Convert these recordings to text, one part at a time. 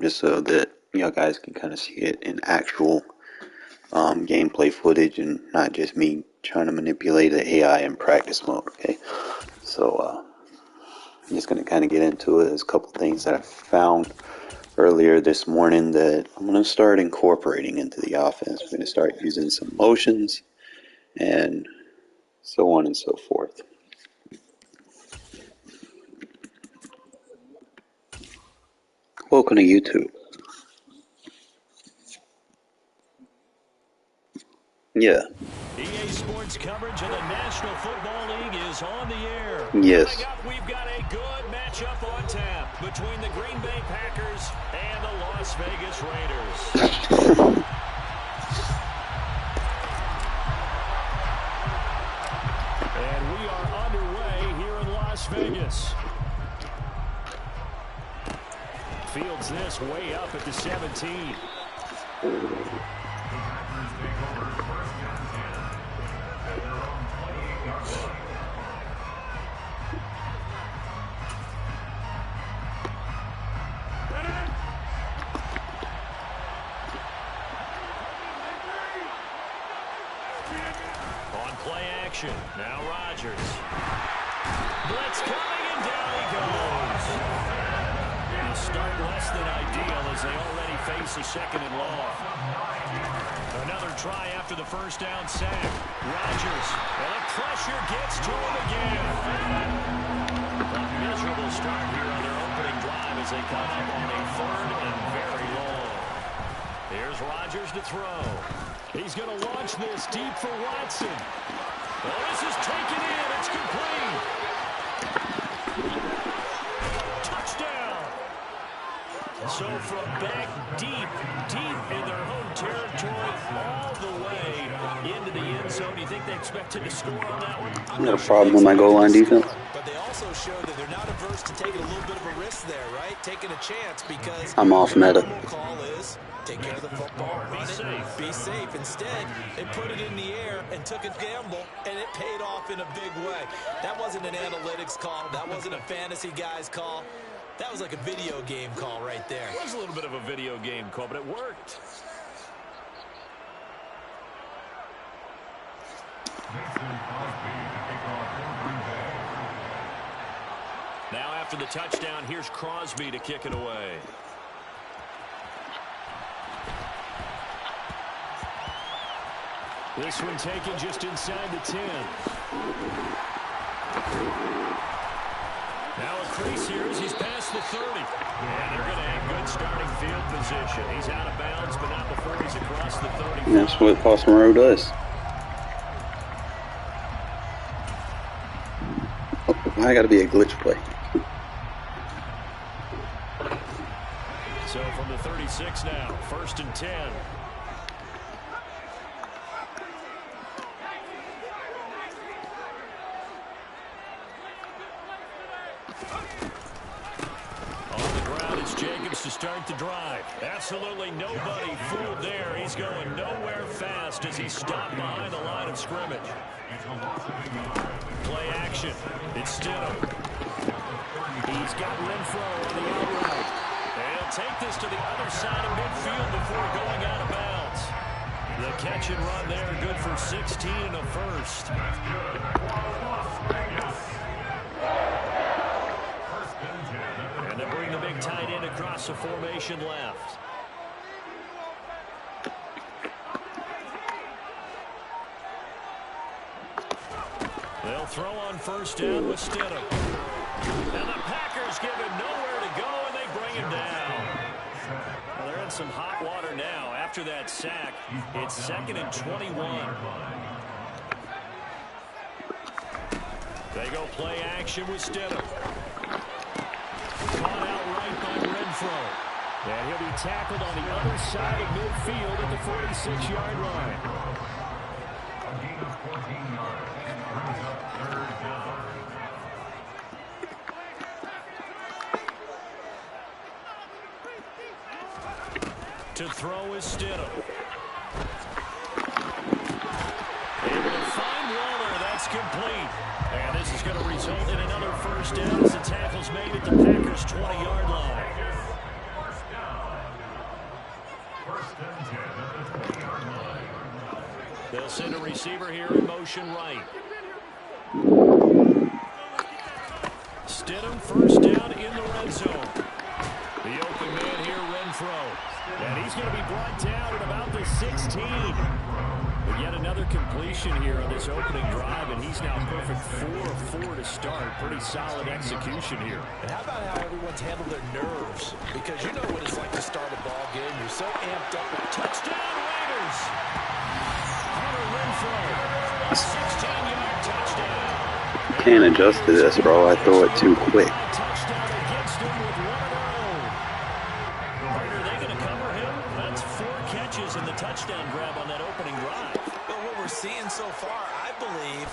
just so that y'all guys can kind of see it in actual gameplay footage and not just me trying to manipulate the AI in practice mode. Okay, so I'm just going to kind of get into it. There's a couple things that I found earlier this morning that I'm going to start incorporating into the offense. We're going to start using some motions and so on and so forth. Welcome to YouTube. Yeah. EA Sports coverage of the National Football League is on the air. Yes. Coming up, we've got a good matchup on tap between the Green Bay Packers and the Las Vegas Raiders. And we are underway here in Las Vegas. Fields this way up at the 17. On play action, now Rodgers. Blitz coming, and down he goes. The start less than ideal as they already face a second and long. Another try after the first down sack. Rodgers, and the pressure gets to him again. A miserable start here on their opening drive as they come up on a 3rd and very long. Here's Rodgers to throw. He's going to launch this deep for Watson. Oh, this is taken in. It's complete. Touchdown. So from back deep in their home territory, all the way into the end zone. Do you think they expected to score on that one? I got a problem with my goal line defense. But they also show that they're not averse to taking a little bit of a risk there, right? Taking a chance because I'm off meta. The call is take care of the football, run it, be safe. Instead, they put it in the air and took a gamble, and it paid off in a big way. That wasn't an analytics call. That wasn't a fantasy guy's call. That was like a video game call right there. It was a little bit of a video game call, but it worked. Now after the touchdown, here's Crosby to kick it away. This one taken just inside the 10. Now a crease here as he's past the 30. And they're going to have good starting field position. He's out of bounds, but not before he's across the 30. That's what Foster Moreau does. I got to be a glitch play. So from the 36 now, 1st and 10. To start the drive. Absolutely nobody fooled there. He's going nowhere fast as he stopped behind the line of scrimmage. Play action. It's Stidham. He's got Renfro on the outright. And he'll take this to the other side of midfield before going out of bounds. The catch and run there, good for 16 and a first. And they bring the big tight end across the formation left. They'll throw on 1st down with Stidham. And the Packers give him nowhere to go, and they bring him down. Well, they're in some hot water now. After that sack, it's 2nd and 21. They go play action with Stidham. Caught out right by Renfro. And he'll be tackled on the other side of midfield at the 46-yard line. To throw is Stidham. Able to find Waller. That's complete. And this is going to result in another 1st down as the tackle's made at the Packers' 20-yard line. send a receiver here in motion right. Stidham first down in the red zone. The open man here, Renfro. And he's going to be brought down at about the 16. But yet another completion here on this opening drive, and he's now perfect 4 of 4 to start. Pretty solid execution here. And how about how everyone's handled their nerves? Because you know what it's like to start a ball game. You're so amped up. Touchdown, Raiders! Hunter Renfro, a 16-yard touchdown. Can't adjust to this, bro. I throw it too quick. Touchdown against him with 1 Are they going to cover him? That's 4 catches in the touchdown grab on that opening drive. But what we're seeing so far, I believe,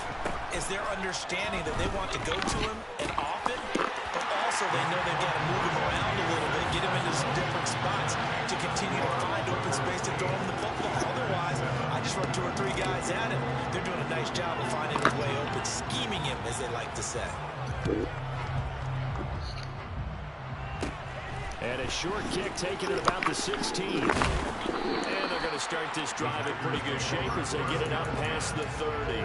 is their understanding that they want to go to him and often, but also they know they've got to move him around a little bit, get him into some different spots to continue to find open space to throw him the football. Otherwise, I just run 2 or 3 guys at him. They're doing a nice job of finding his way open, scheming him, as they like to say. And a short kick taken at about the 16. And they're going to start this drive in pretty good shape as they get it up past the 30.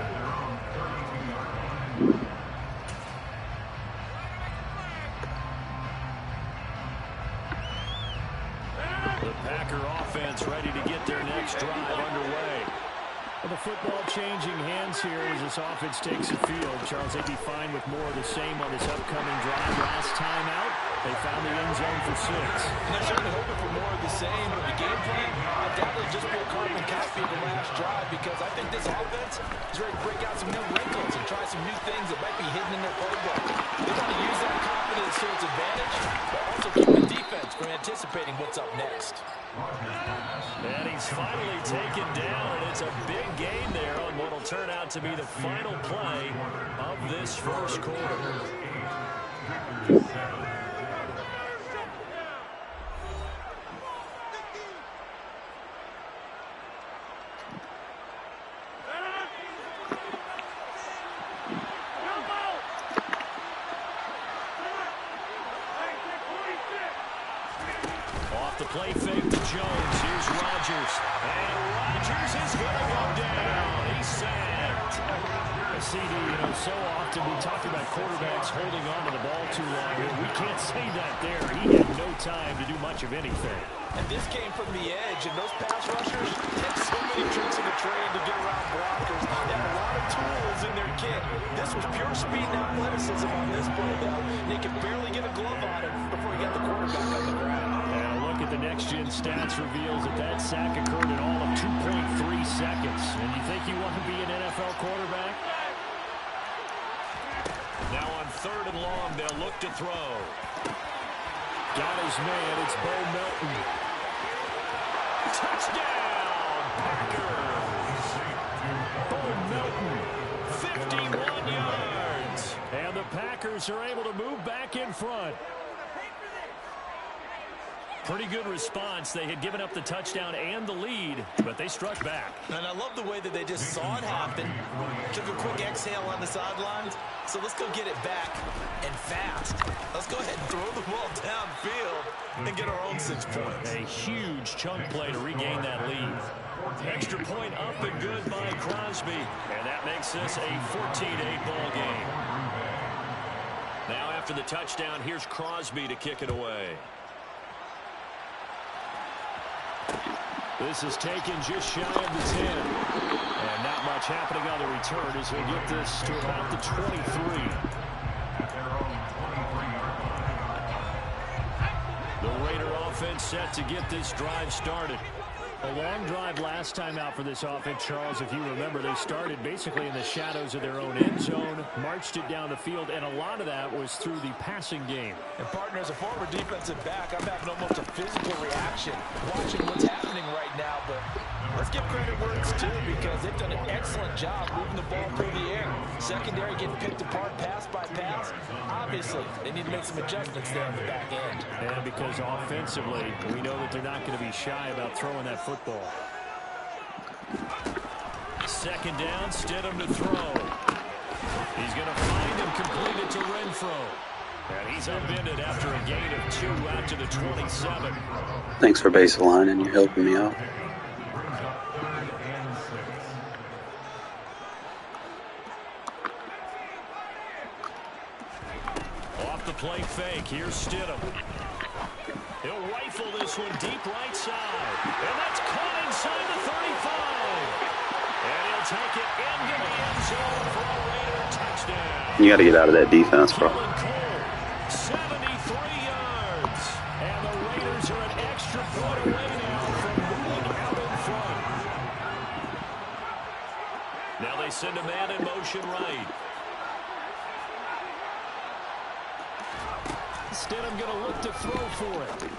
The Packer offense ready to get their next drive underway. Well, the football changing hands here as this offense takes the field. Charles, they'd be fine with more of the same on this upcoming drive. Last time out, they found the end zone for 6. And they're certainly hoping for more of the same, but the game plan, undoubtedly just be a carbon copy of the last drive, because I think this offense is ready to break out some new wrinkles and try some new things that might be hidden in their playbook. They got to use that confidence to its advantage, but also keep the defense from anticipating what's up next. And he's finally taken down, and it's a big gain there on what will turn out to be the final play of this first quarter. Off the play fake to Jones. Here's Rodgers. And Rodgers is going to go down. He's sacked. CD, you know, so often we talk about quarterbacks holding on to the ball too long. We can't say that there. He had no time to do much of anything. And this came from the edge, and those pass rushers had so many tricks in the trade to get around blockers. They had a lot of tools in their kit. This was pure speed and athleticism on this play, though. They could barely get a glove on him before he got the quarterback on the ground. And a look at the next-gen stats reveals that that sack occurred in all of 2.3 seconds. And you think you want to be an NFL quarterback? Now on 3rd and long, they'll look to throw. Got his man. It's Bo Melton. Touchdown, Packers. Bo Melton, 51 yards. And the Packers are able to move back in front. Pretty good response. They had given up the touchdown and the lead, but they struck back. And I love the way that they just saw it happen. Took a quick exhale on the sidelines. So let's go get it back and fast. Let's go ahead and throw the ball downfield and get our own 6 points. A huge chunk play to regain that lead. Extra point up and good by Crosby. And that makes this a 14-8 ball game. Now after the touchdown, here's Crosby to kick it away. This is taken just shy of the 10. And not much happening on the return as they get this to about the 23. The Raider offense set to get this drive started. A long drive last time out for this offense, Charles. If you remember, they started basically in the shadows of their own end zone, marched it down the field, and a lot of that was through the passing game. And, partner, as a former defensive back, I'm having almost a physical reaction watching what's happening right now. But let's give credit where it's due, because they've done an excellent job moving the ball through the air. Secondary getting picked apart pass by pass. Obviously, they need to make some adjustments there on the back end. And because offensively, we know that they're not going to be shy about throwing that football. Second down, Stidham to throw. He's going to find and complete it to Renfro. And he's upended after a gain of 2 out to the 27. Thanks for baseline, and you're helping me out. play fake. Here's Stidham. He'll rifle this one deep right side. And that's caught inside the 35. And he'll take it into the end zone for a Raider touchdown. You got to get out of that defense, bro. 73 yards. And the Raiders are an extra point away now from running out in front. Now they send a man in motion right. Stidham going to look to throw for it.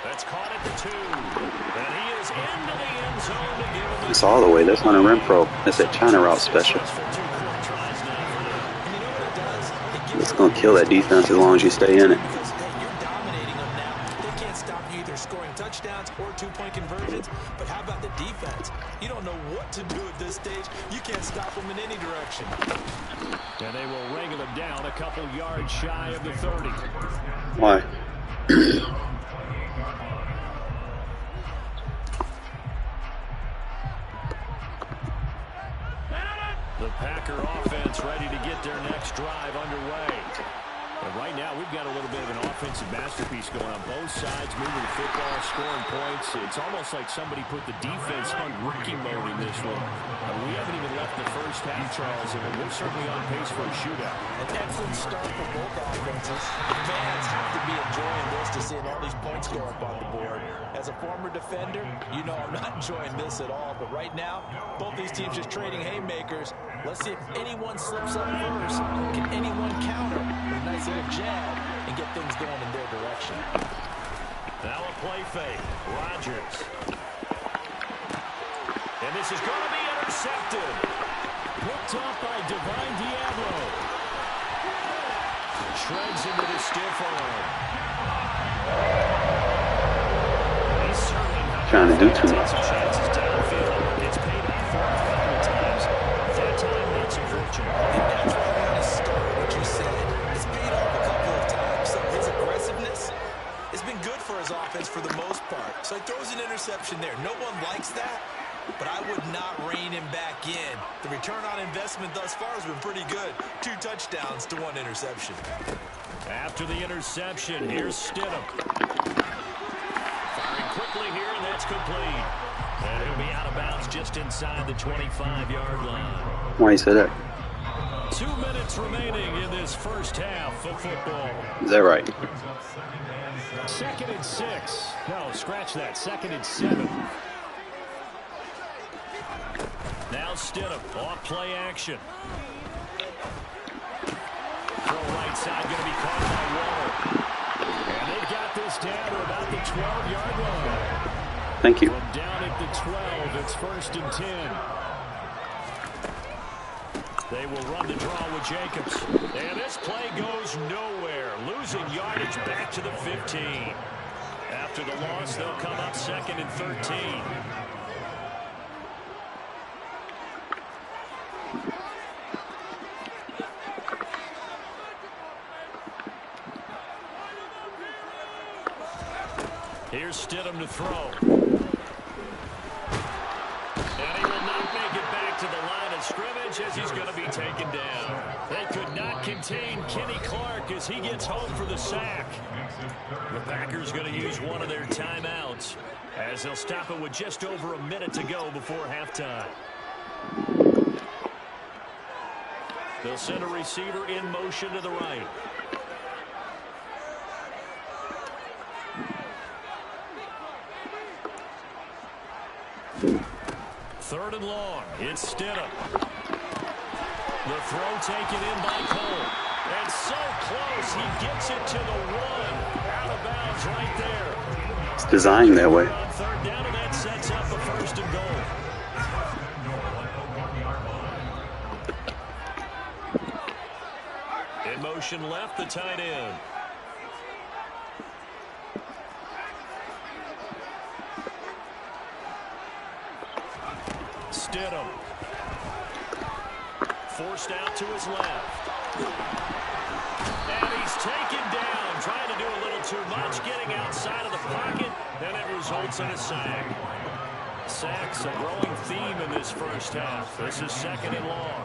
That's caught at the 2. And he is into the end zone to give him. It's all the way. That's not a Renfro. That's that China route special. It's going to kill that defense as long as you stay in it. You're dominating them now. They can't stop you either scoring touchdowns or two-point conversions. But how about the defense? You don't know what to do at this stage. You can't stop them in any direction. And they will wrangle him down a couple yards shy of the 30. Why? The Packer offense ready to get their next drive underway. And right now, we've got a little bit of an offensive masterpiece going on both sides, moving the football, scoring points. It's almost like somebody put the defense on rookie mode in this one. We haven't even left the first half, Charles, and we're certainly on pace for a shootout. An excellent start for both offenses. The fans have to be enjoying this to seeing all these points go up on the board. As a former defender, you know I'm not enjoying this at all. But right now, both these teams just trading haymakers. Let's see if anyone slips up first. Can anyone counter with a nice little jab and get things going in their direction? Now a play fake. Rodgers. And this is going to be intercepted. Picked off by Divine Diablo. Shreds into the stiff arm. He's certainly not Trying to do too much. some chances downfield. It's paid off for him a couple of times. That time, that's unfortunate. And that's where I want to start what you said. It's paid off a couple of times. So his aggressiveness has been good for his offense for the most part. So he throws an interception there. No one likes that, but I would not rein him back in. The return on investment thus far has been pretty good. 2 touchdowns to 1 interception. After the interception, here's Stidham. Firing quickly here, and that's complete. And he'll be out of bounds just inside the 25-yard line. Why you say that? 2 minutes remaining in this first half of football. Is that right? 2nd and 6. No, scratch that. 2nd and 7. Now Stidham off play action. Throw right side going to be caught by Waller. And they've got this down to about the 12-yard line. Thank you. From down at the 12, it's 1st and 10. They will run the draw with Jacobs. And this play goes nowhere. Losing yardage back to the 15. After the loss, they'll come up 2nd and 13. Here's Stidham to throw. And he will not make it back to the line of scrimmage as he's going to be taken down. They could not contain Kenny Clark as he gets home for the sack. The Packers going to use one of their timeouts as they'll stop it with just over a minute to go before halftime. They'll send a receiver in motion to the right. Third and long. It's Stidham. The throw taken in by Cole. And so close, he gets it to the 1. Out of bounds right there. It's designed that way. On 3rd down, and that sets up a 1st and goal. In motion left, the tight end. Stidham. Forced out to his left. And he's taken down, trying to do a little too much, getting outside of the pocket, and it results in a sack. Sacks, a growing theme in this first half. This is 2nd and long.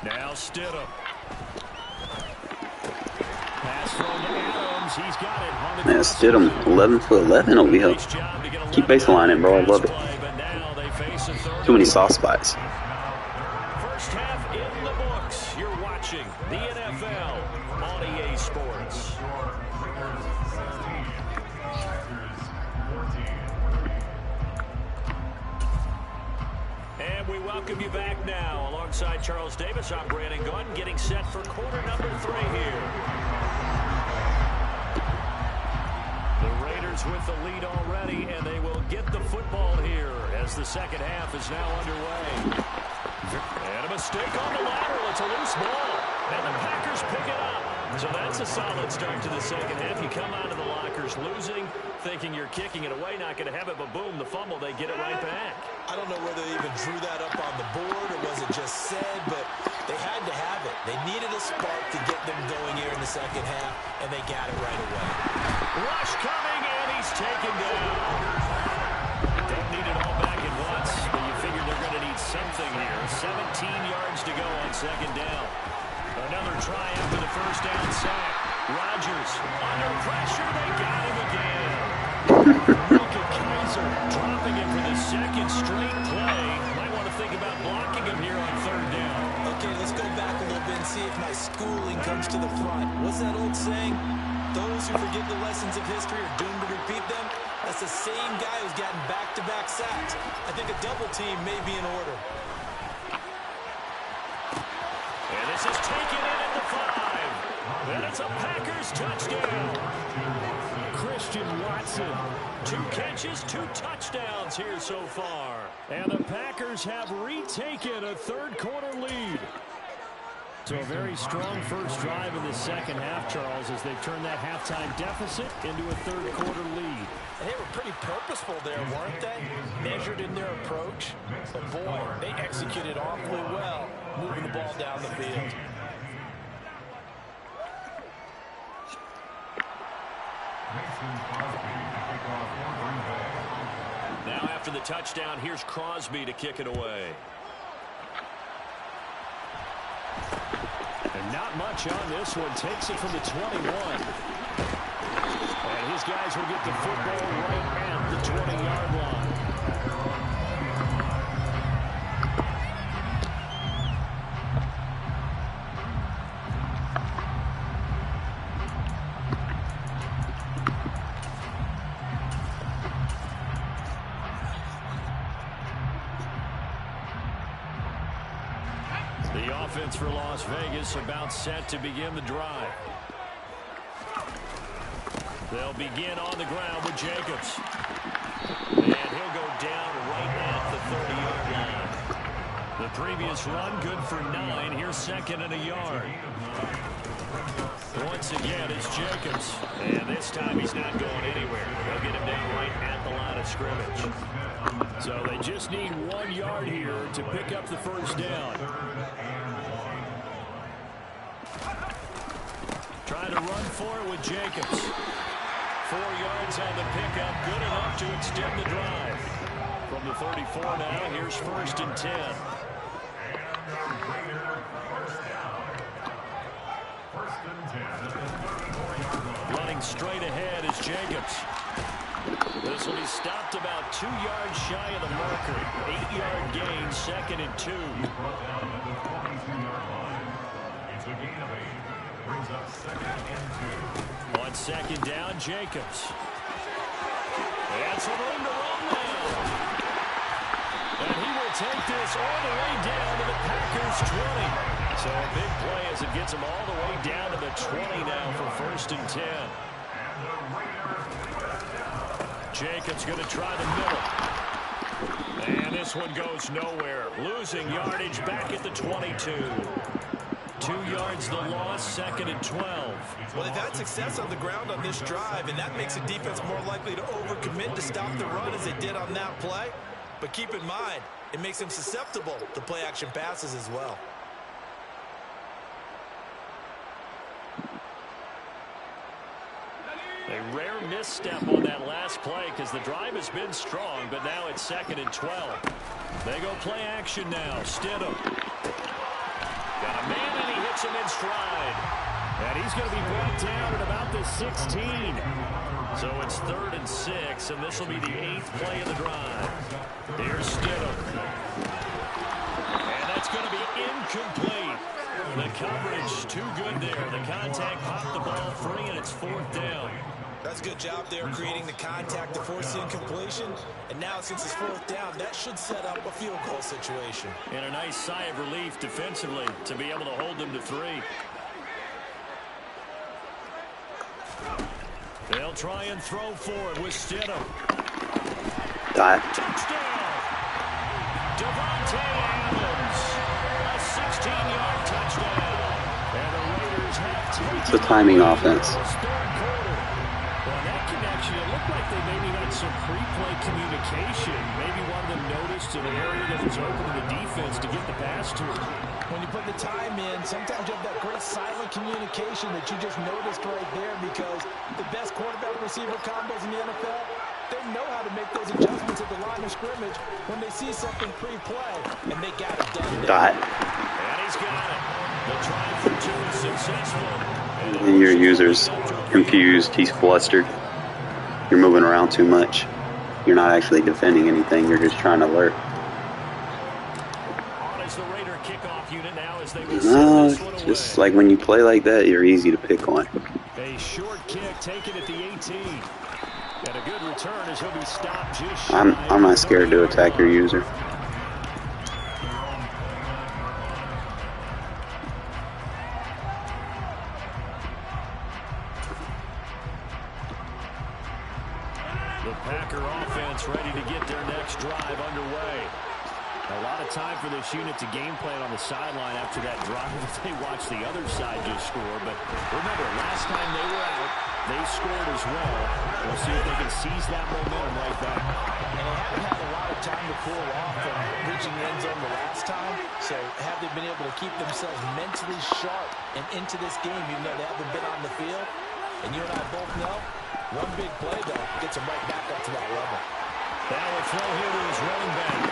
Now Stidham. Pass thrown to Adams. He's got it. On the Man, Stidham, 11 for 11 over here. Keep baselining, bro. I love it. Too many soft spots. First half in the books. You're watching the NFL on EA Sports. And we welcome you back now. Alongside Charles Davis, I'm Brandon Gunn, getting set for quarter number 3 here. The Raiders with the lead already, and they will get the football here as the second half is now underway. And a mistake on the lateral. It's a loose ball. And the Packers pick it up. So that's a solid start to the second half. You come out of the lockers losing, thinking you're kicking it away, not going to have it, but boom, the fumble, they get it right back. I don't know whether they even drew that up on the board or was it just said, but they had to have it. They needed a spark to get them going here in the second half, and they got it right away. Rush coming, and he's taken down. Don't need it all back at once, but you figure they're going to need something here. 17 yards to go on second down. Another try after the first down sack. Rodgers under pressure. They got him again. Micah Kaiser dropping him for the second straight play. Might want to think about blocking him here on third down. Okay, let's go back a little bit and see if my schooling comes to the front. What's that old saying? Those who forget the lessons of history are doomed to repeat them. That's the same guy who's gotten back-to-back sacks. I think a double team may be in order. And this is taken in at the 5. And it's a Packers touchdown. Christian Watson, 2 catches, 2 touchdowns here so far. And the Packers have retaken a third-quarter lead. So a very strong first drive in the second half, Charles, as they've turned that halftime deficit into a third-quarter lead. And they were pretty purposeful there, weren't they? Measured in their approach. But, boy, they executed awfully well, moving the ball down the field. Now after the touchdown, here's Crosby to kick it away. And not much on this one. Takes it from the 21. And his guys will get the football right at the 20-yard line. The offense for Las Vegas about set to begin the drive. They'll begin on the ground with Jacobs. And he'll go down right at the 30-yard line. The previous run good for 9. Here's second and a yard. Once again, it's Jacobs. And this time he's not going anywhere. They'll get him down right at the line of scrimmage. So they just need 1 yard here to pick up the first down. Trying to run for it with Jacobs. 4 yards on the pickup, good enough to extend the drive. From the 34 now, here's first and 10. Running straight ahead is Jacobs. This will be stopped about 2 yards shy of the marker. 8-yard gain, second and 2. On second down, Jacobs. And some room to run now. And he will take this all the way down to the Packers' 20. So a big play as it gets him all the way down to the 20 now for first and 10. Jacobs going to try the middle. And this one goes nowhere. Losing yardage back at the 22. 2 yards the loss, second and 12. Well, they've had success on the ground on this drive, and that makes the defense more likely to overcommit to stop the run as they did on that play. But keep in mind, it makes them susceptible to play-action passes as well. A rare misstep on that last play because the drive has been strong, but now it's second and 12. They go play action now. Stidham. Got a he's going to be brought down at about the 16. So it's 3rd and 6, and this will be the 8th play of the drive. Here's Stidham. And that's going to be incomplete. The coverage too good there. The contact popped the ball free, and it's 4th down. That's a good job there creating the contact to force the incompletion. And now since it's 4th down, that should set up a field goal situation. And a nice sigh of relief defensively to be able to hold them to 3. They'll try and throw for it with Stidham. Touchdown! Devontae Adams. A 16-yard touchdown. And the Raiders have taken It's a timing offense. Well, that connection, it looked like they maybe had some pre-play communication. Maybe one of them noticed an area that was open to the defense to get the pass to. When you put the time in, sometimes you have that great silent communication that you just noticed right there, because the best quarterback-receiver combos in the NFL, they know how to make those adjustments at the line of scrimmage when they see something pre-play, and they got it done. And he's got it. The try for 2 is successful. And your user's confused. He's flustered. You're moving around too much. You're not actually defending anything. You're just trying to lurk. No, just like when you play like that, you're easy to pick on. A short kick taken at the 18. And a good return as he'll be stopped just I'm not scared to attack your user. The Packer offense ready to get their next drive underway. A lot of time for this unit to game plan on the sideline after that drive if they watch the other side just score. But remember, last time they were out, they scored as well. We'll see if they can seize that momentum right back. And they haven't had a lot of time to cool off from reaching the end zone the last time. So have they been able to keep themselves mentally sharp and into this game, even though they haven't been on the field? And you and I both know, one big play, though, gets them right back up to that level. That will throw here to his running back.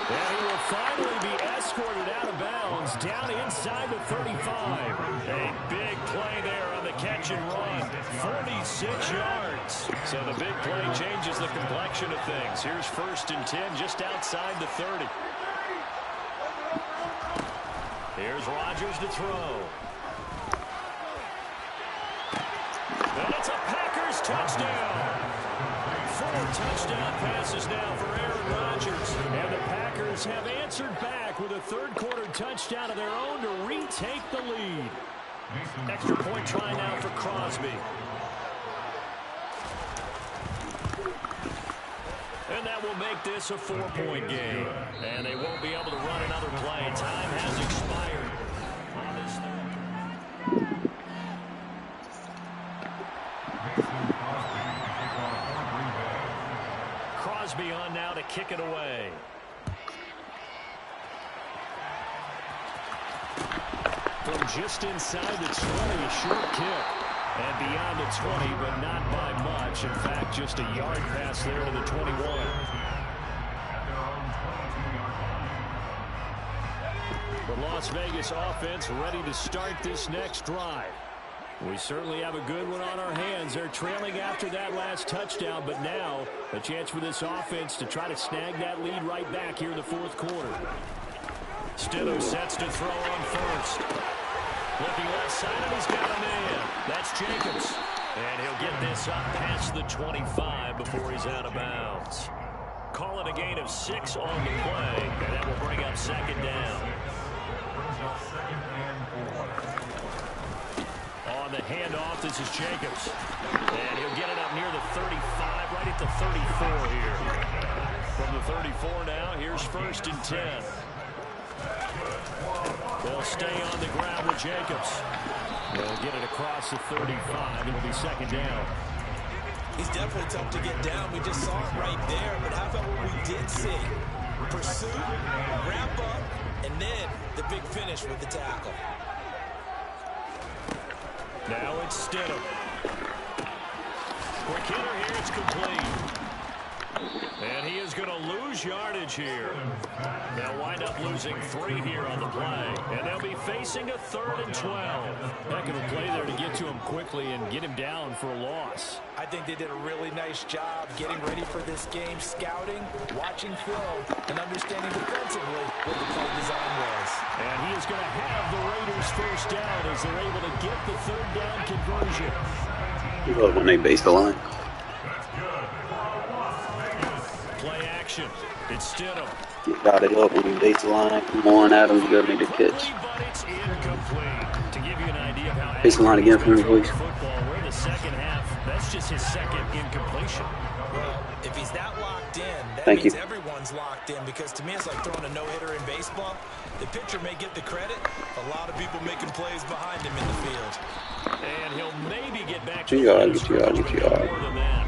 And he will finally be escorted out of bounds down inside the 35. A big play there on the catch and run. 46 yards. So the big play changes the complexion of things. Here's 1st and 10 just outside the 30. Here's Rodgers to throw. And it's a Packers touchdown. 4 touchdown passes now for Aaron Rodgers. And the Packers have answered back with a 3rd quarter touchdown of their own to retake the lead. Extra point try now for Crosby. And that will make this a 4-point game. And they won't be able to run another play. Time has expired. Crosby on now to kick it away. From just inside the 20, a short kick. And beyond the 20, but not by much. In fact, just a yard pass there to the 21. The Las Vegas offense ready to start this next drive. We certainly have a good one on our hands. They're trailing after that last touchdown, but now a chance for this offense to try to snag that lead right back here in the 4th quarter. Stidham sets to throw on 1st. Looking left side, and he's got a man. That's Jacobs. And he'll get this up past the 25 before he's out of bounds. Call it a gain of 6 on the play, and that will bring up 2nd down. On the handoff, this is Jacobs. And he'll get it up near the 35, right at the 34 here. From the 34 now, here's 1st and 10. They'll stay on the ground with Jacobs. They'll get it across the 35. It'll be 2nd down. He's definitely tough to get down. We just saw it right there. But how about what we did see? Pursuit, wrap up, and then the big finish with the tackle. Now it's Stidham. Quick hitter here, it's complete. And he is going to lose yardage here. They'll wind up losing 3 here on the play. And they'll be facing a 3rd and 12. Heck of a play there to get to him quickly and get him down for a loss. I think they did a really nice job getting ready for this game, scouting, watching film, and understanding defensively what the play design was. And he is going to have the Raiders first down as they're able to get the 3rd down conversion. I love when they base the line. Play action. It's Stidham. You got it up when you base the line. Come on, Adams, you gotta make the catch. But it's incomplete. To give you an idea of how Base the line again for me, please. Football, we're in the second half. That's just his 2nd incompletion. Well, if he's that locked in, that Thank means you. everyone's locked in, because to me it's like throwing a no-hitter in baseball. The pitcher may get the credit. A lot of people making plays behind him in the field. And he'll maybe get back Get to you out. more than that.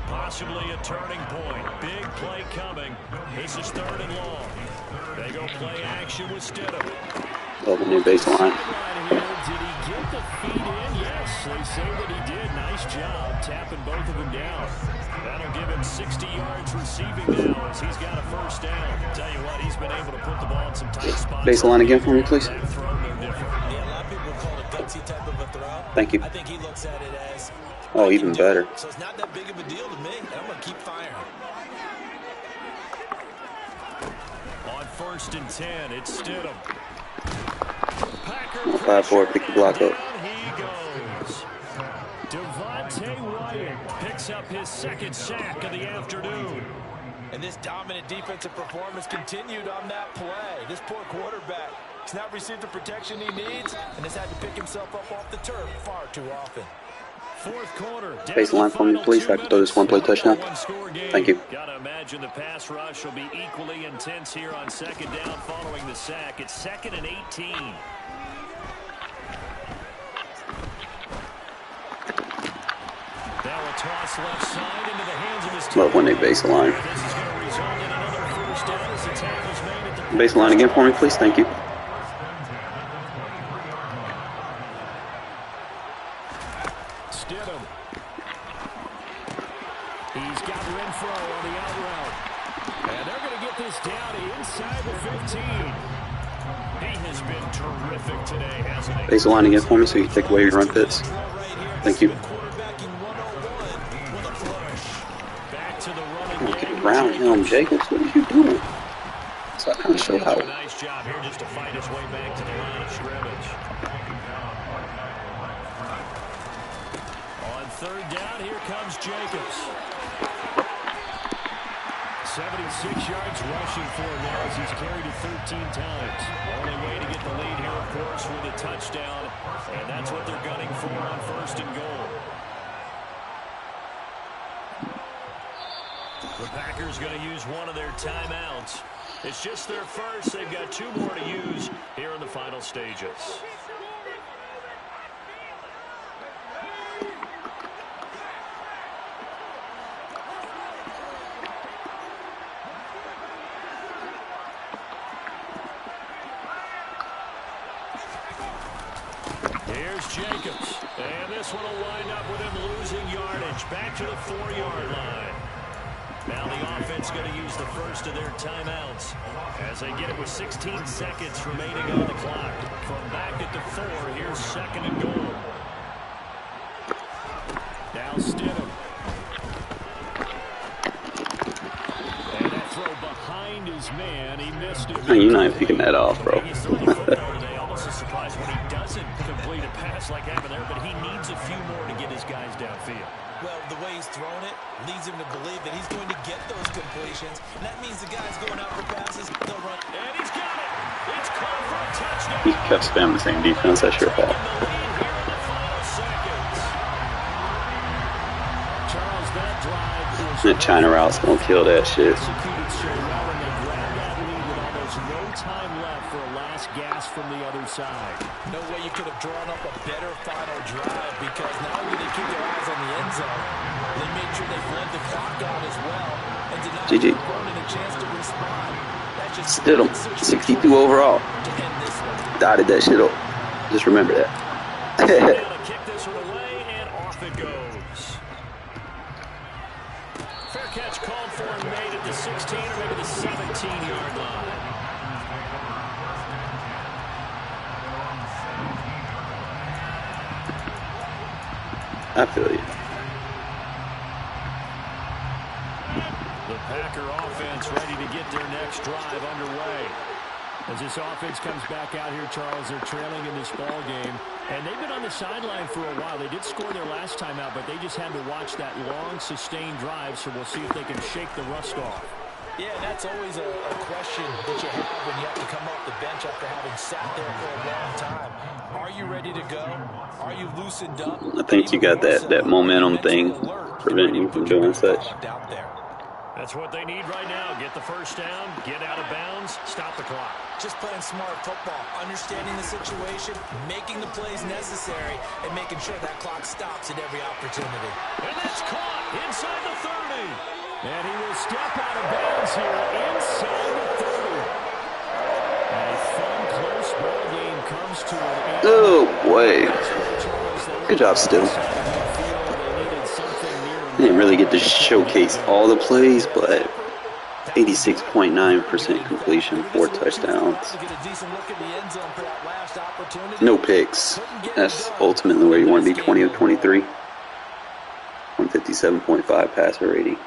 Possibly a turning point. Big play coming. This is 3rd and long. They go play action with Stidham. Love when they base the line. Did he get the feet in? Yes, they say that he did. Nice job tapping both of them down. That'll give him 60 yards receiving now as he's got a first down. Tell you what, he's been able to put the ball in some tight spots. Base the line again for me, please. That throw, no different. Yeah, a lot of people call it gutsy type of a throw. Thank you. I think he looks at it as, Oh, even better. so it's not that big of a deal to me, and I'm going to keep firing. On 1st and 10, it's Stidham. Packer 5-4, pick the block up. down he goes. Devontae Wyatt picks up his 2nd sack of the afternoon. And this dominant defensive performance continued on that play. This poor quarterback has not received the protection he needs and has had to pick himself up off the turf far too often. 4th quarter. Base the line for me, please. I can throw this one-play touchdown. Thank you. Gotta imagine the pass rush will be equally intense here on 2nd down following the sack. It's 2nd and 18. Now a toss left side into the hands of his team. Love when they base the line. This is going to result in another first down as the tackle's made at the Base the line again for me, please. Thank you. Stidham. He's got Renfro on the out route. And they're going to get this down inside the 15. He has been terrific today, hasn't he? Base the line again for me so you can take away your run fits. Thank you. Back to the running Okay, game. Brown, Helm, Jacobs, what are you doing? So I kind of show how. A nice job here just to fight his way back to the line of scrimmage. On 3rd down, here comes Jacobs. 76 yards rushing for him now as he's carried it 13 times. Only way to get the lead here, of course, with a touchdown. And that's what they're gunning for on 1st and goal. The Packers going to use one of their timeouts. It's just their first. They've got 2 more to use here in the final stages. Here's Jacobs. And this one will wind up with him losing yardage. Back to the 4-yard line. Now the offense going to use the first of their timeouts as they get it with 16 seconds remaining on the clock. From back at the 4, here's 2nd and goal. Now Stidham. And that throw behind his man. He missed it. Man, you're not even picking that off, bro. He's throwing the football today. Almost a surprise when he doesn't complete a pass like happened there, but he needs a few more to get his guys downfield. Well, the way he's thrown it leads him to believe that he's going to get those completions. And that means the guys going out for passes, they'll run. And he's got it. It's called for a touchdown. You kept spamming the same defense. That's your fault. Charles, that drive That China route's gonna kill that shit. executed so well, and they grabbed that lead with almost no time left for a last gasp from the other side. No way you could have drawn up a better final drive, because not only did they keep their eyes on the end zone, they made sure they bled the clock out as well and did not GG. give opponent a chance to respond. That's just Stidham, 62 overall. to end this one. Dotted that shit up. Just remember that. Able to kick this one away, and off it goes. Fair catch called for 16 or maybe the 17-yard line. I feel you. The Packer offense ready to get their next drive underway. As this offense comes back out here, Charles, they're trailing in this ball game. And they've been on the sideline for a while. They did score their last time out, but they just had to watch that long, sustained drive, so we'll see if they can shake the rust off. Yeah, that's always a question that you have when you have to come off the bench after having sat there for a long time. Are you ready to go? Are you loosened up? I think you got that momentum thing preventing you from doing such. That's what they need right now. Get the first down, get out of bounds, stop the clock. Just playing smart football, understanding the situation, making the plays necessary, and making sure that clock stops at every opportunity. And that's caught inside the 30. And he will step out of bounds here inside the 30. A fun, close ball game comes to an end. Oh, boy. Good job, still. Didn't really get to showcase all the plays, but 86.9% completion, 4 touchdowns. No picks. That's ultimately where you want to be, 20 of 23. 157.5 passer rating.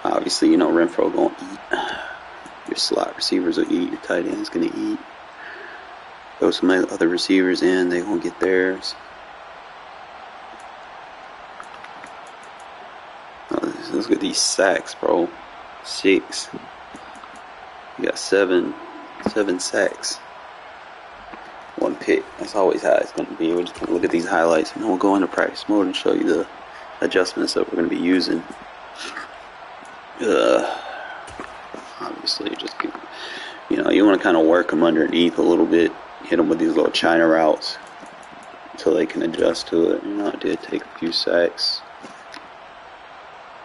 Obviously, you know, Renfro going to eat. Your slot receivers will eat. Your tight end's going to eat. Throw some other receivers in. They're going to get theirs. Oh, look at these sacks, bro. 6. You got 7 sacks. 1 pick. That's always how it's going to be. We're just going to look at these highlights, and then we'll go into practice mode and show you the adjustments that we're going to be using. Obviously, just you know, you want to kind of work them underneath a little bit, hit them with these little China routes until they can adjust to it. You know, I did take a few sacks.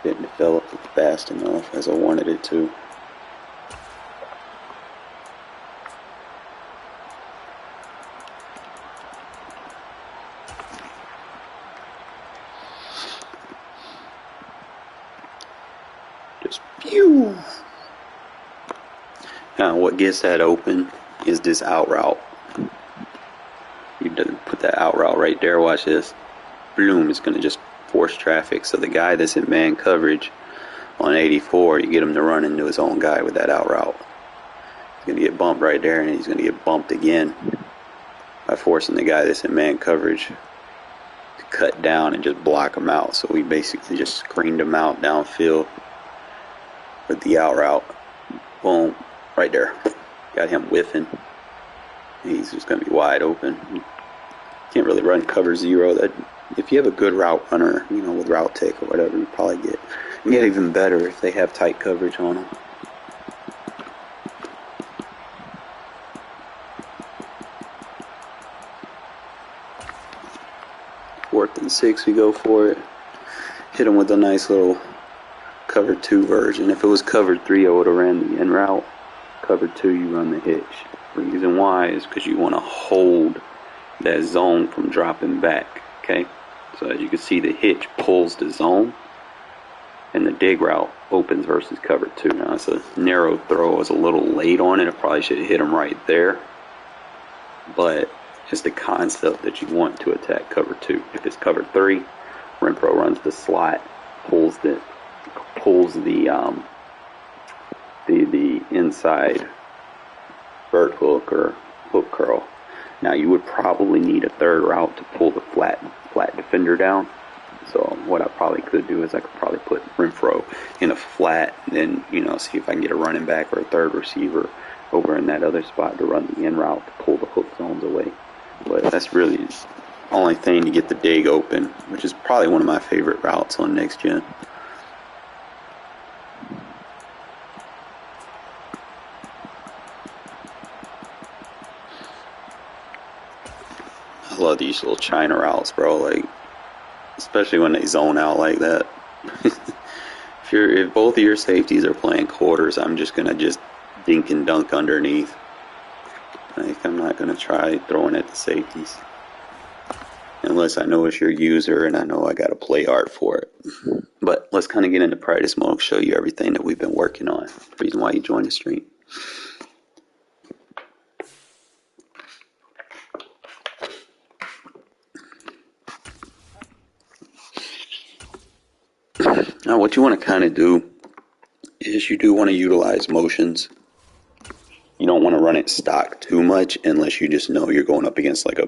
Didn't develop it fast enough as I wanted it to. Just phew. Now, what gets that open is this out route. You put that out route right there. Watch this. Bloom is going to just force traffic. So the guy that's in man coverage on 84, you get him to run into his own guy with that out route. He's going to get bumped right there, and he's going to get bumped again by forcing the guy that's in man coverage to cut down and just block him out. So we basically just screened him out downfield with the out route. Boom. Right there. Got him whiffing. He's just going to be wide open. Can't really run cover 0. That if you have a good route runner, you know, with route tick or whatever, you probably get even better if they have tight coverage on them. Fourth and 6, we go for it. Hit them with a nice little cover 2 version. If it was cover 3, I would have ran the in route. Cover 2, you run the hitch. The reason why is because you want to hold that zone from dropping back. Okay, so as you can see, the hitch pulls the zone, and the dig route opens versus cover 2. Now it's a narrow throw. I was a little late on it. I probably should have hit him right there, but it's the concept that you want to attack cover 2. If it's cover 3, Renfro runs the slot, pulls the inside vert hook or hook curl. Now you would probably need a third route to pull the flat defender down. So what I probably could do is I could probably put Renfro in a flat, and then, you know, see if I can get a running back or a third receiver over in that other spot to run the in route to pull the hook zones away. But that's really the only thing to get the dig open, which is probably one of my favorite routes on next gen. I love these little China routes, bro. Like, especially when they zone out like that. If both of your safeties are playing quarters, I'm just gonna dink and dunk underneath. Like, I'm not gonna try throwing at the safeties. unless I know it's your user and I know I got to play hard for it. But let's kind of get into practice mode, show you everything that we've been working on. Reason why you joined the stream. Now, what you want to kind of do is you do want to utilize motions. You don't want to run it stock too much unless you just know you're going up against like a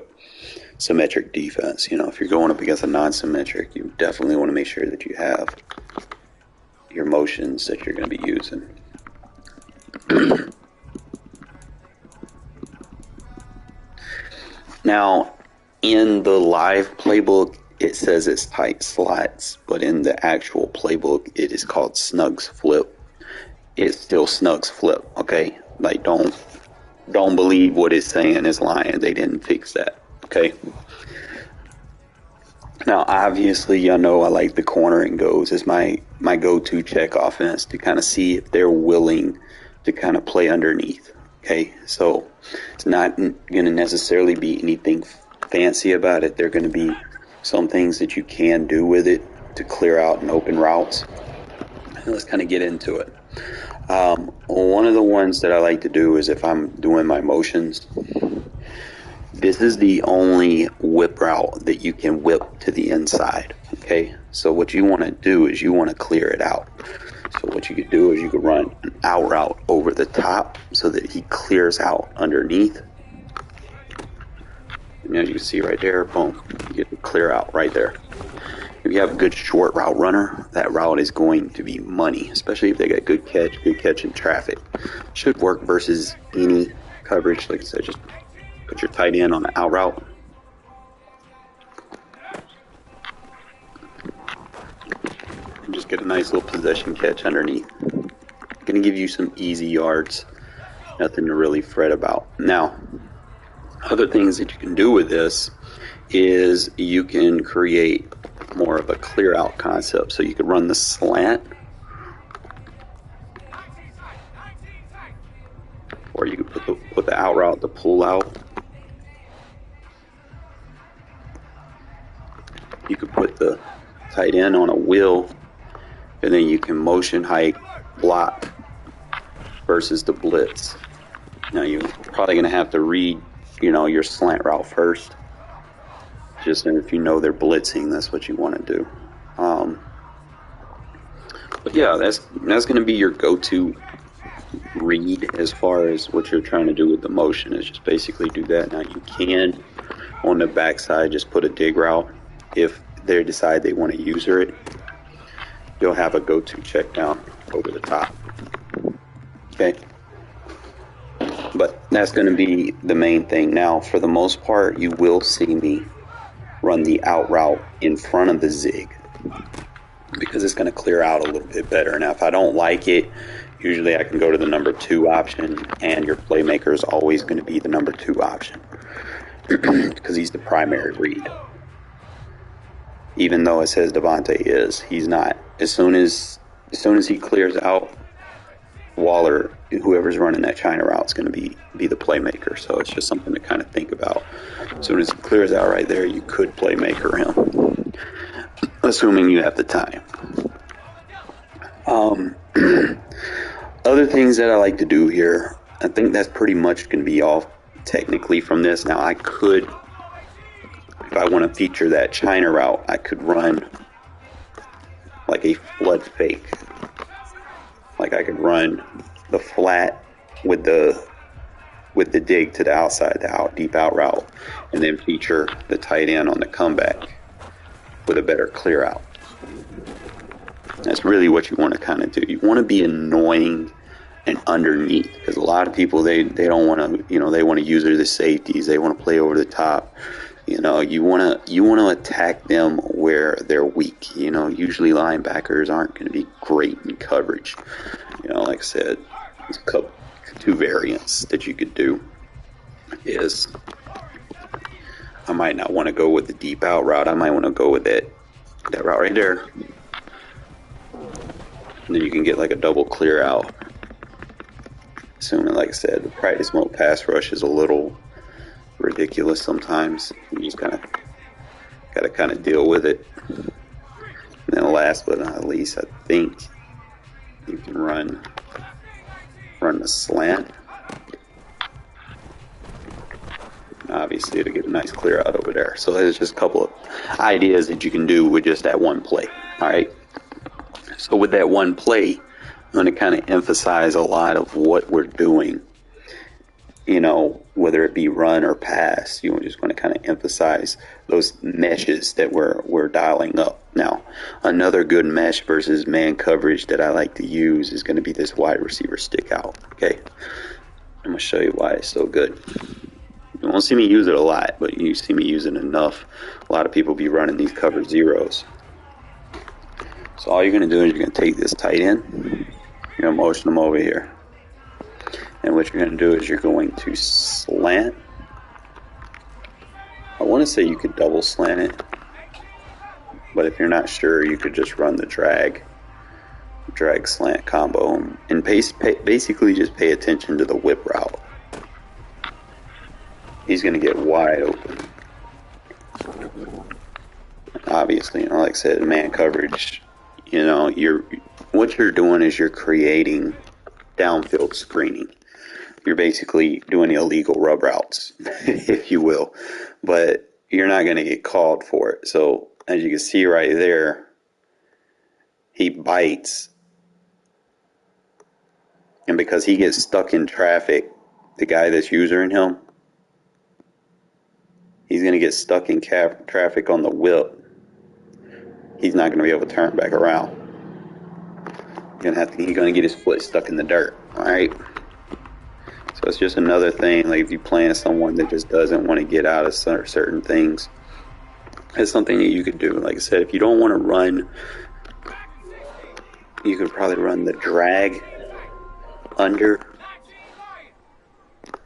symmetric defense. You know, if you're going up against a non-symmetric, you definitely want to make sure that you have your motions that you're going to be using. Now, in the live playbook, it says it's tight slots, but in the actual playbook, it is called Snugs flip. It's still Snugs flip, okay? Like, don't believe what it's saying is lying. They didn't fix that, okay? Now, obviously, y'all know I like the corner and goes as my go-to check offense to kind of see if they're willing to kind of play underneath, okay? So it's not going to necessarily be anything fancy about it. There are going to be some things that you can do with it to clear out and open routes. And let's kind of get into it. One of the ones that I like to do is if I'm doing my motions, this is the only whip route that you can whip to the inside, okay? So what you want to do is you want to clear it out. So what you could do is you could run an out route over the top so that he clears out underneath. And as you can see right there, boom, you get to clear out right there. If you have a good short route runner, that route is going to be money, especially if they got good catch in traffic. Should work versus any coverage. Like I said, just put your tight end on the out route. And just get a nice little possession catch underneath. Going to give you some easy yards. Nothing to really fret about. Now, other things that you can do with this is you can create more of a clear out concept. So you could run the slant, or you could put the out route, the pull out. You could put the tight end on a wheel, and then you can motion hike, block versus the blitz. Now you're probably going to have to read, your slant route first. Just if you know they're blitzing, that's what you want to do. But yeah, that's going to be your go-to read as far as what you're trying to do with the motion. Is just basically do that. Now you can on the backside just put a dig route if they decide they want to user it. You'll have a go-to check down over the top. Okay. But that's going to be the main thing. Now, for the most part, you will see me run the out route in front of the zig because it's going to clear out a little bit better. Now, if I don't like it, usually I can go to the number 2 option, and your playmaker is always going to be the number 2 option because he's the primary read. Even though it says Devontae is, he's not. As soon as he clears out, Waller, whoever's running that China route, is going to be the playmaker. So it's just something to kind of think about. As soon as he clears out right there, you could playmaker him, assuming you have the time. Other things that I like to do here, I think that's pretty much going to be all technically from this. Now I could, if I want to feature that China route, I could run like a flood fake. Like I could run the flat with the dig to the outside, the deep out route, and then feature the tight end on the comeback with a better clear out. That's really what you want to kind of do. You want to be annoying and underneath, because a lot of people they don't want to, they want to use the safeties, they want to play over the top. You want to attack them where they're weak. Usually linebackers aren't going to be great in coverage. Like I said, there's two variants that you could do. Is I might not want to go with the deep out route. I might want to go with that route right there. And then you can get like a double clear out. Assuming, like I said, the practice mode pass rush is a little ridiculous sometimes. You just kind of got to kind of deal with it. And then last but not least, I think you can run the slant. Obviously, it'll get a nice clear out over there. So there's just a couple of ideas that you can do with just that one play. All right. So with that one play, I'm going to kind of emphasize a lot of what we're doing. You know, whether it be run or pass, you're just going to kind of emphasize those meshes that we're dialing up. Now, another good mesh versus man coverage that I like to use is going to be this wide receiver stick out. Okay. I'm going to show you why it's so good. You won't see me use it a lot, but you see me use it enough. A lot of people be running these cover zeros. So all you're going to do is you're going to take this tight end, you're going to motion them over here. And what you're going to do is you're going to slant. I want to say you could double slant it, but if you're not sure, you could just run the drag slant combo. And basically just pay attention to the whip route. He's going to get wide open. Obviously, you know, like I said, man coverage, you know, what you're doing is you're creating downfield screening. You're basically doing illegal rub routes, if you will, but you're not going to get called for it. So as you can see right there, he bites, and because he gets stuck in traffic, the guy that's using him, he's going to get stuck in traffic on the whip. He's not going to be able to turn back around. He's going to get his foot stuck in the dirt. All right. So it's just another thing. Like if you're playing someone that just doesn't want to get out of certain things, it's something that you could do. Like I said, if you don't want to run, you could probably run the drag under.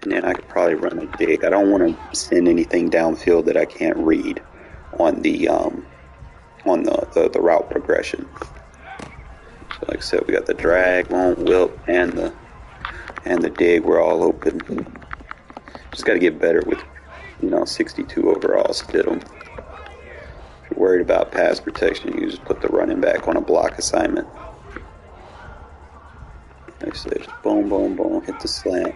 And then I could probably run a dig. I don't want to send anything downfield that I can't read on the route progression. So like I said, we got the drag, whip, and the dig. We're all open. Just got to get better with, 62 overall still. If you're worried about pass protection, you just put the running back on a block assignment. Like I said, just boom, boom, boom, hit the slant.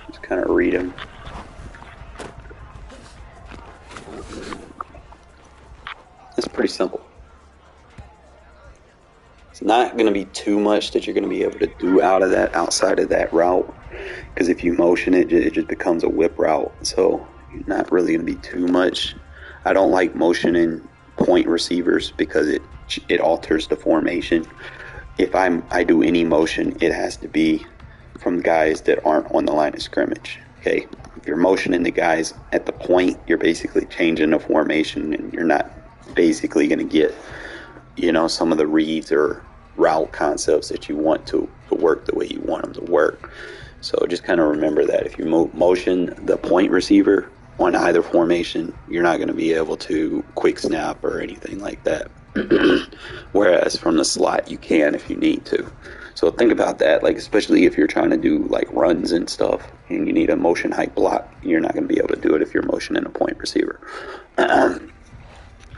Just kind of read him. It's pretty simple. It's not going to be too much that you're going to be able to do outside of that route, because if you motion it, it just becomes a whip route. So you're not really going to be too much. I don't like motioning point receivers because it alters the formation. If I do any motion, it has to be from guys that aren't on the line of scrimmage. Okay, if you're motioning the guys at the point, you're basically changing the formation, and you're not basically going to get some of the reads or route concepts that you want to work the way you want them to work. So just kind of remember that if you motion the point receiver on either formation, you're not going to be able to quick snap or anything like that. Whereas from the slot, you can if you need to. So think about that, like especially if you're trying to do like runs and stuff and you need a motion hike block, you're not going to be able to do it if you're motioning a point receiver.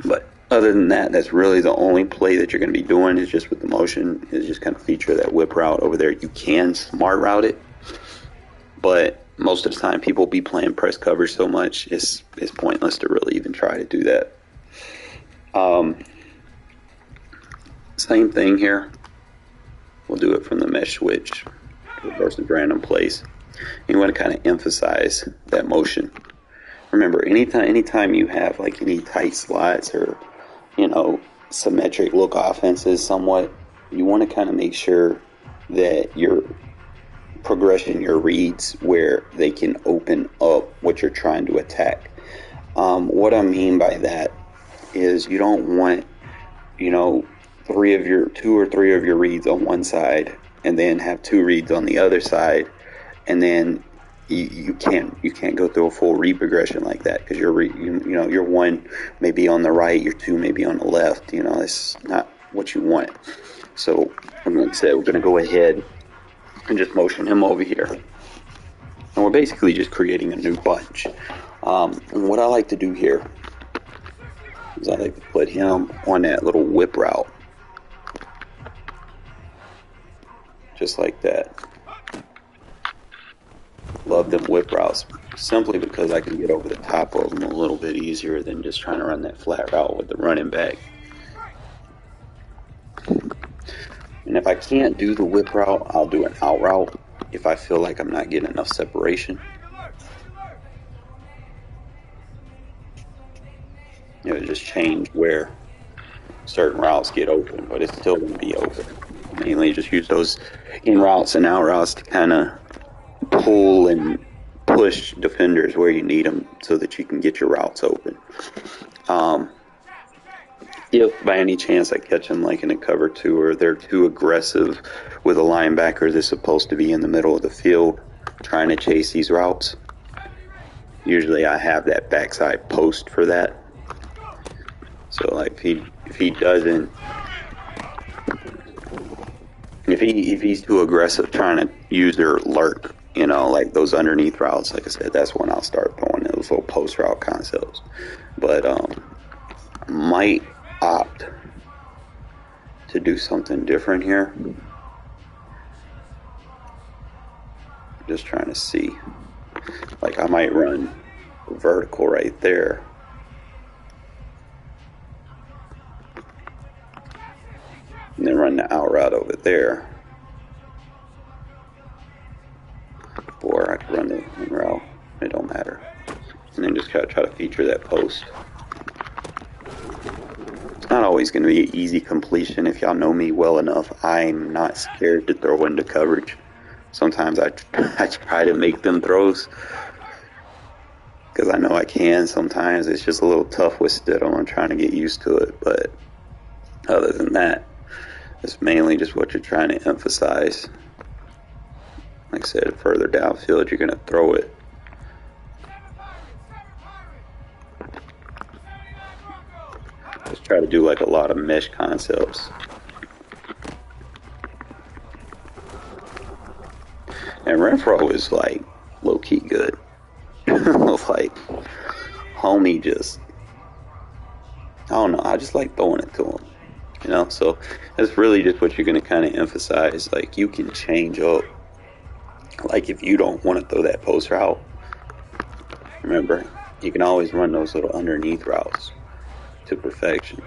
But other than that, that's really the only play that you're going to be doing is just with the motion, is just kind of feature that whip route over there. You can smart route it, but most of the time people be playing press coverage so much, it's pointless to really even try to do that. Same thing here. We'll do it from the mesh switch versus random plays. You want to kind of emphasize that motion. Remember, anytime you have like any tight slots or symmetric look offenses somewhat, you want to kind of make sure that your progression, your reads, where they can open up what you're trying to attack. What I mean by that is you don't want, two or three of your reads on one side and then have two reads on the other side, and then you can't go through a full read progression like that, because your one may be on the right, your two may be on the left. It's not what you want. So like I said, we're going to go ahead and just motion him over here. And we're basically just creating a new bunch. And what I like to do here is I like to put him on that little whip route. Just like that. Love them whip routes simply because I can get over the top of them a little bit easier than just trying to run that flat route with the running back. And if I can't do the whip route, I'll do an out route if I feel like I'm not getting enough separation. Just change where certain routes get open, but it's still going to be open. Mainly just use those in routes and out routes to kind of pull and push defenders where you need them so that you can get your routes open. If by any chance I catch them like in a cover 2 or they're too aggressive with a linebacker that's supposed to be in the middle of the field trying to chase these routes, usually I have that backside post for that. So like if he's too aggressive trying to use their lurk, like those underneath routes, like I said, that's when I'll start throwing those little post route concepts. But might opt to do something different here. Just trying to see. Like I might run vertical right there. And then run the out route over there. Or I could run the in route. It don't matter. And then just try to feature that post. It's not always going to be an easy completion. If y'all know me well enough, I'm not scared to throw into coverage. Sometimes I try to make them throws because I know I can. Sometimes it's just a little tough with Stidham. I'm trying to get used to it. But other than that, it's mainly just what you're trying to emphasize. Like I said, further downfield, you're going to throw it. Just try to do like a lot of mesh concepts. And Renfro is like low-key good. Like, homie just, I don't know, I just like throwing it to him. So that's really just what you're going to kind of emphasize. Like, you can change up. Like, if you don't want to throw that post route, remember, you can always run those little underneath routes to perfection.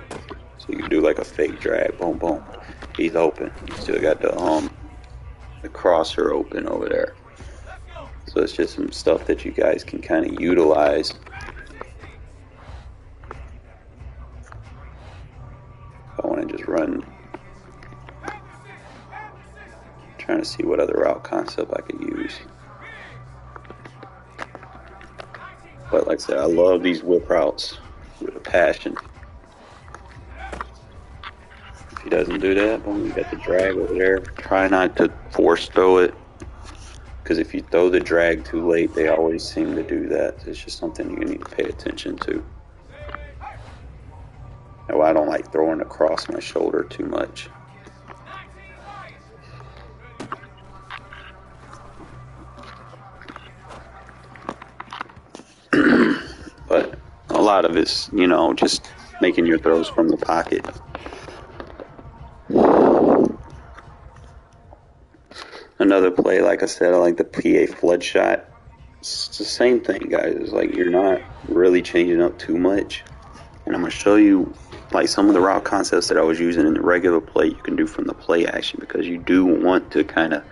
So you can do like a fake drag, boom, boom. He's open. You still got the crosser open over there. So it's just some stuff that you guys can kind of utilize. I want to just run. Trying to see what other route concept I could use. But like I said, I love these whip routes with a passion. If he doesn't do that, boom, you got the drag over there. Try not to force throw it, because if you throw the drag too late, they always seem to do that. It's just something you need to pay attention to. Now, I don't like throwing across my shoulder too much. But a lot of it's, just making your throws from the pocket. Another play, like I said, I like the PA flood shot. It's the same thing, guys. It's like you're not really changing up too much. And I'm going to show you like some of the route concepts that I was using in the regular play you can do from the play action, because you do want to kind of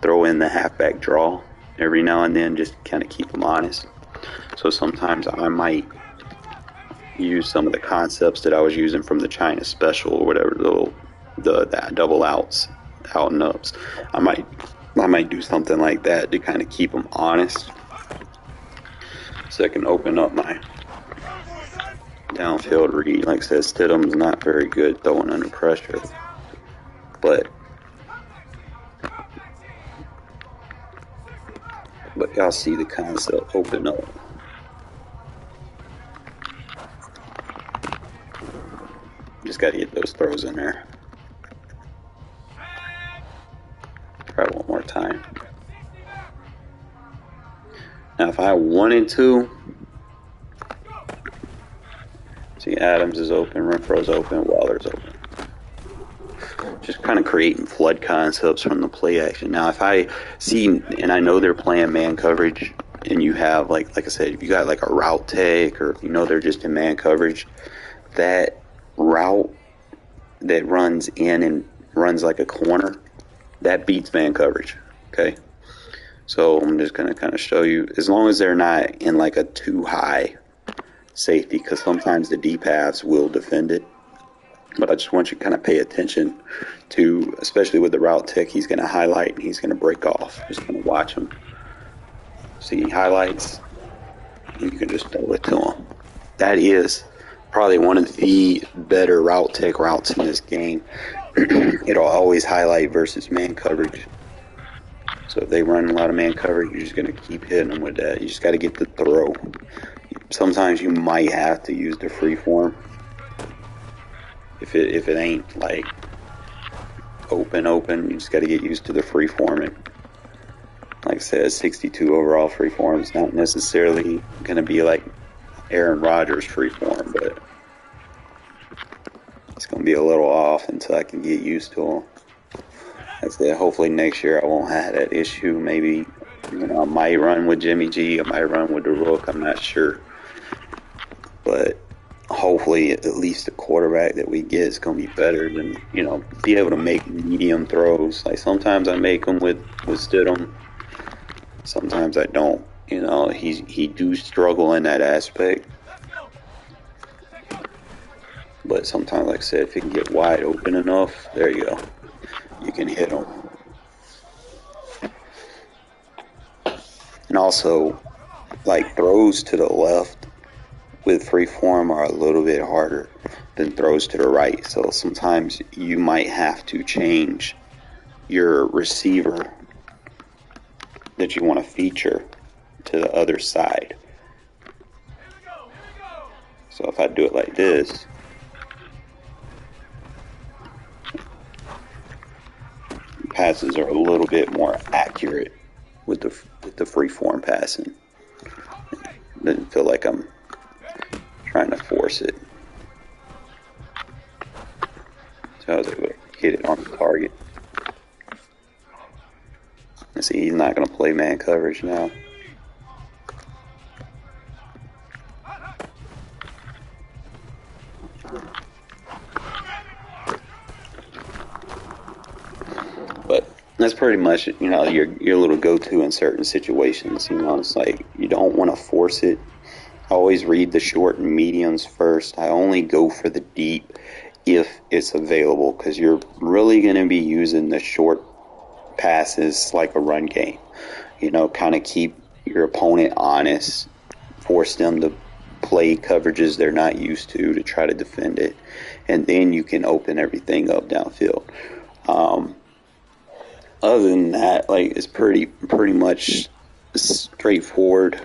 throw in the halfback draw every now and then, just kind of keep them honest. So sometimes I might use some of the concepts that I was using from the China special or whatever, the double outs, out and ups. I might do something like that to kind of keep them honest, so I can open up my downfield read. Like I said, Stidham's not very good throwing under pressure, but y'all see the concept open up. Just got to get those throws in there. Try one more time. Now, if I wanted to, see, Adams is open, Renfro's open, Waller's open. Just kind of creating flood concepts from the play action. Now, if I see, and I know they're playing man coverage, and you have, like I said, if you got like a route tech, or if you know they're just in man coverage, that route that runs in and runs like a corner, that beats man coverage, okay? So I'm just going to kind of show you, as long as they're not in like a too high safety, because sometimes the deep halves will defend it. But I just want you to kind of pay attention to, especially with the route tick, he's going to highlight and he's going to break off. Just going to watch him. See, highlights, and you can just throw it to him. That is probably one of the better route tick routes in this game. It'll always highlight versus man coverage. So if they run a lot of man coverage, you're just going to keep hitting them with that. You just got to get the throw. Sometimes you might have to use the free form if it ain't like open. You just got to get used to the free form. And like I said, 62 overall free form is not necessarily going to be like Aaron Rodgers free form, but it's going to be a little off until I can get used to him. Like I said, hopefully next year I won't have that issue. Maybe, I might run with Jimmy G, I might run with the Rook, I'm not sure. But hopefully at least the quarterback that we get is going to be better than, be able to make medium throws. Like sometimes I make them with Stidham, sometimes I don't. He do struggle in that aspect. But sometimes, like I said, if he can get wide open enough, there you go. You can hit him. And also, like throws to the left with free form are a little bit harder than throws to the right. So sometimes you might have to change your receiver that you want to feature to the other side. So if I do it like this, passes are a little bit more accurate with the free form passing. It doesn't feel like I'm trying to force it. So I was able to hit it on the target. And see, he's not going to play man coverage now. But that's pretty much, your little go-to in certain situations. It's like you don't want to force it. I always read the short and mediums first. I only go for the deep if it's available, because you're really going to be using the short passes like a run game. Kind of keep your opponent honest, force them to play coverages they're not used to try to defend it, and then you can open everything up downfield. Other than that, like, it's pretty much straightforward.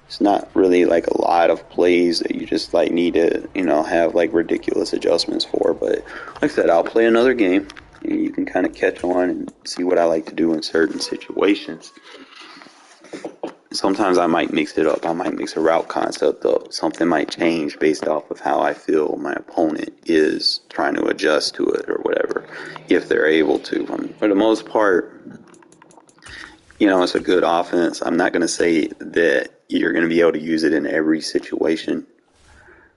It's not really like a lot of plays that you just like need to, have like ridiculous adjustments for. But like I said, I'll play another game and you can kind of catch on and see what I like to do in certain situations. Sometimes I might mix it up. I might mix a route concept up. Something might change based off of how I feel my opponent is trying to adjust to it or whatever, if they're able to. For the most part, it's a good offense. I'm not going to say that you're going to be able to use it in every situation,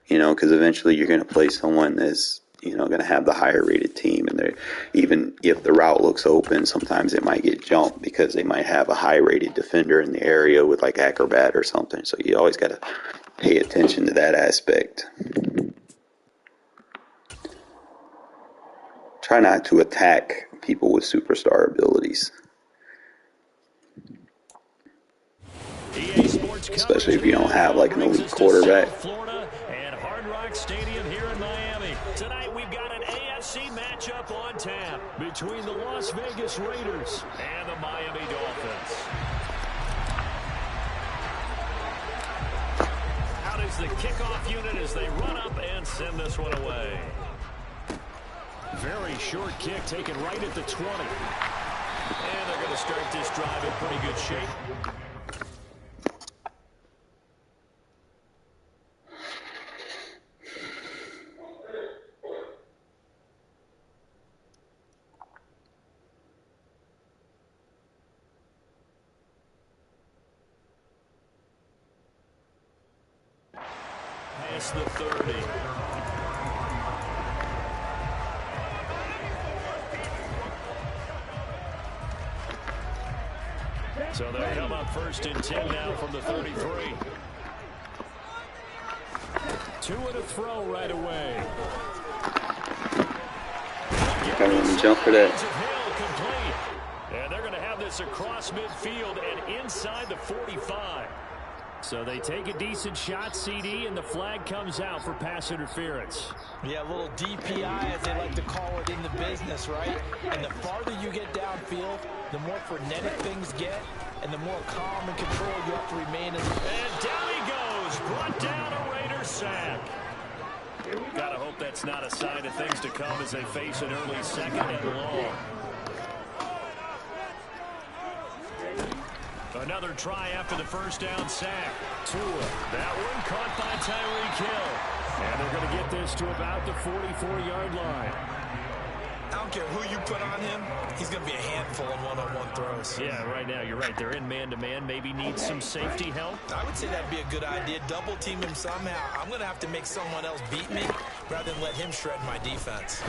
because eventually you're going to play someone that's, going to have the higher rated team. And even if the route looks open, sometimes it might get jumped because they might have a high rated defender in the area with like Acrobat or something. So you always got to pay attention to that aspect. Try not to attack people with superstar abilities. Especially if you don't have like an elite quarterback. Florida and Hard Rock Stadium here in Miami. Tonight we've got an AFC matchup on tap between the Las Vegas Raiders and the Miami Dolphins. Out is the kickoff unit as they run up and send this one away. Very short kick taken right at the 20. And they're going to start start this drive in pretty good shape. Past the 30. So they'll come up first and 10 now from the 33. Two and a throw right away. Gotta let me jump for that. And they're going to have this across midfield and inside the 45. So they take a decent shot, CD, and the flag comes out for pass interference. Yeah, a little DPI, as they like to call it in the business, right? And the farther you get downfield, the more frenetic things get, and the more calm and control you have to remain in. And down he goes, brought down a Raider sack. Gotta hope that's not a sign of things to come as they face an early second and long. Another try after the first down sack. Tua. That one caught by Tyreek Hill. And they're going to get this to about the 44-yard line. I don't care who you put on him, he's going to be a handful in one-on-one throws. Yeah, right now, you're right. They're in man-to-man. Maybe need some safety help. I would say that'd be a good idea. Double team him somehow. I'm going to have to make someone else beat me rather than let him shred my defense.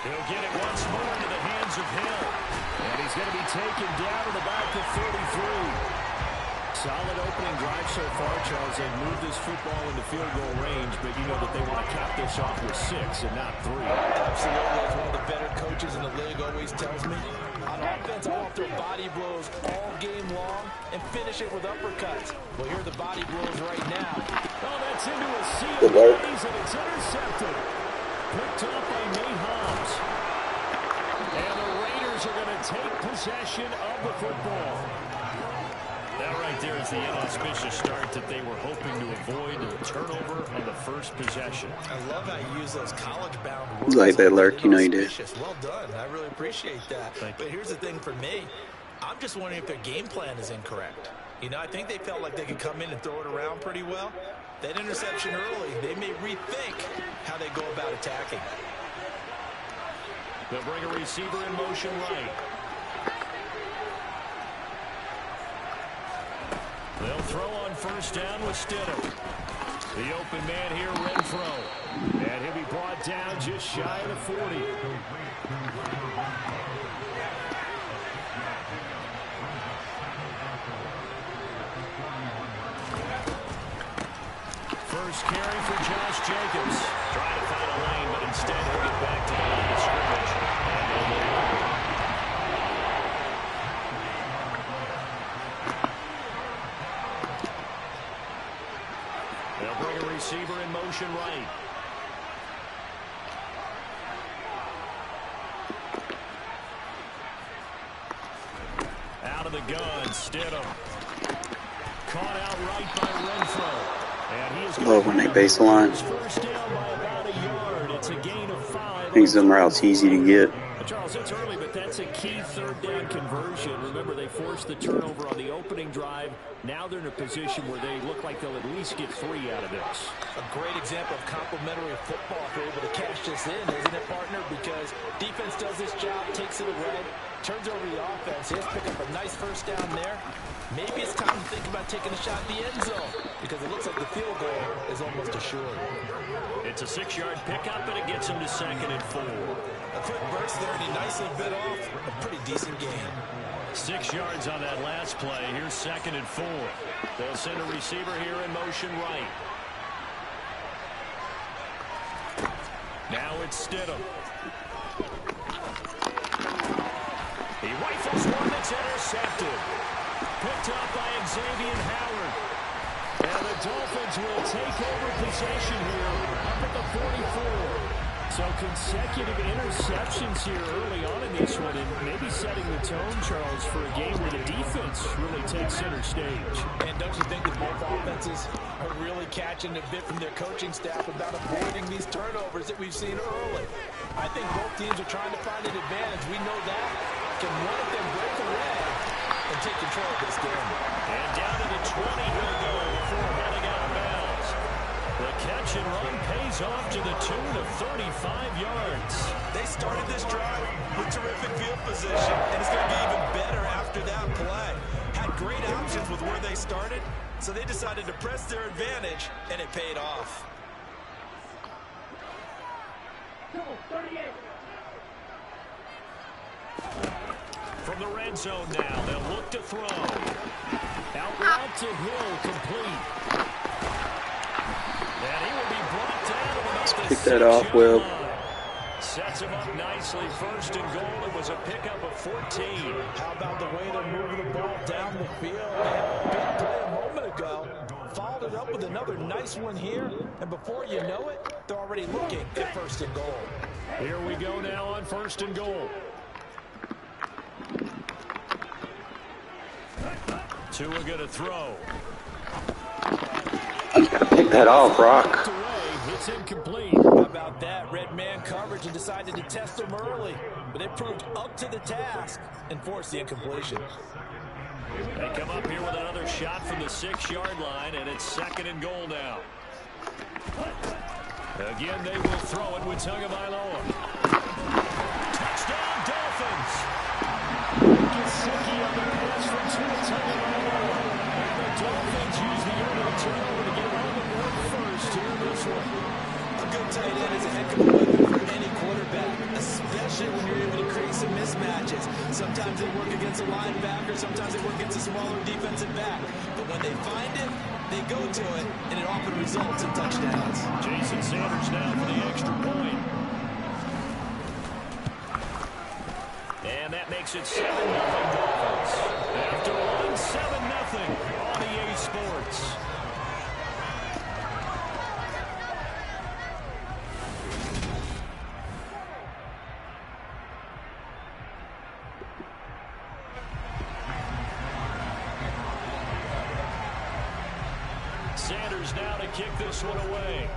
He'll get it once more into the hands of Hill. And he's going to be taken down at about the 33. Solid opening drive so far, Charles. They've moved this football into field goal range, but you know that they want to cap this off with 6 and not 3. Absolutely. As one of the better coaches in the league always tells me, on offense, I want to throw body blows all game long and finish it with uppercuts. Well, here are the body blows right now. Oh, that's into a sea of bodies, and it's intercepted. Picked off by Nate Hobbs. And the Raiders are going to take possession of the football. That right there is the inauspicious start that they were hoping to avoid, a turnover on the first possession. I love how you use those college-bound words. You like that, Lurk? You know you did. Well done. I really appreciate that. But here's the thing for me. I'm just wondering if their game plan is incorrect. You know, I think they felt like they could come in and throw it around pretty well. That interception early, they may rethink how they go about attacking. They'll bring a receiver in motion right. They'll throw on first down with Stidham. The open man here, Renfro. And he'll be brought down just shy of the 40. First carry for Josh Jacobs. Trying to find a lane, but instead he'll get back to the line of scrimmage. They'll bring a receiver in motion right. Out of the gun, Stidham. Caught out right by Renfro. Love when they base the line. Things them routes easy to get. Charles, it's early, but that's a key third down conversion. Remember, they forced the turnover on the opening drive. Now they're in a position where they look like they'll at least get 3 out of this. A great example of complementary football if they're able to cash this in, isn't it, partner? Because defense does this job, takes it away, turns over the offense. He has to pick up a nice first down there. Maybe it's time to think about taking a shot at the end zone because it looks like the field goal is almost assured. It's a 6-yard pickup, and it gets him to 2nd and 4. A quick burst there, and he nicely bit off a pretty decent gain. 6 yards on that last play. Here's 2nd and 4. They'll send a receiver here in motion right. Now it's Stidham. He rifles one that's intercepted. Picked up by Xavier Howard. And the Dolphins will take over possession here up at the 44. So consecutive interceptions here early on in this one, and maybe setting the tone, Charles, for a game where the defense really takes center stage. And don't you think that both offenses are really catching a bit from their coaching staff about avoiding these turnovers that we've seen early? I think both teams are trying to find an advantage. We know that. can one of them break away and take control of this game. And down to the 20 he'll go before heading out of bounds. The catch and run pays off to the tune of 35 yards. They started this drive with terrific field position, and it's going to be even better after that play. Had great options with where they started, so they decided to press their advantage, and it paid off. From the red zone now, they'll look to throw. Out route to Hill, complete. And he will be brought down about the Pick that off, Will. Sets him up nicely. First and goal. It was a pickup of 14. How about the way they're moving the ball down the field? They had a big play a moment ago. Followed it up with another nice one here. And before you know it, they're already looking at first and goal. Here we go now on first and goal. Tua going to throw. Pick that off, Rock. It's incomplete. How about that? Red man coverage and decided to test them early. But it proved up to the task and forced the incompletion. They come up here with another shot from the 6-yard line, and it's second and goal now. Again, they will throw it with Tagovailoa. Touchdown, Dolphins! Gesicki on the pass from Tagovailoa. And the Dolphins use the early turnover to get on the board first here in this one. A good tight end is a heck of a weapon for any quarterback, especially when you're able to create some mismatches. Sometimes they work against a linebacker, sometimes they work against a smaller defensive back. But when they find it, they go to it, and it often results in touchdowns. Jason Sanders now for the extra point. And that makes it 7-0 Dolphins. After one, 7-0 on EA Sports. Sanders now to kick this one away.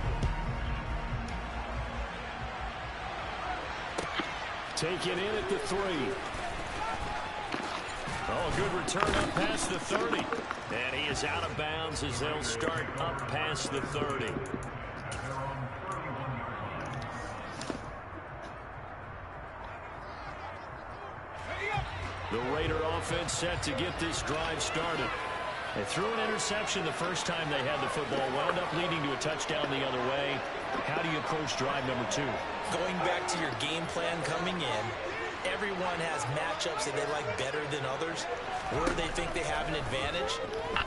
Taken in at the 3. Oh, good return up past the 30. And he is out of bounds as they'll start up past the 30. The Raider offense set to get this drive started. They threw an interception the first time they had the football, wound up leading to a touchdown the other way. How do you approach drive number 2? Going back to your game plan coming in, everyone has matchups that they like better than others. Where they think they have an advantage,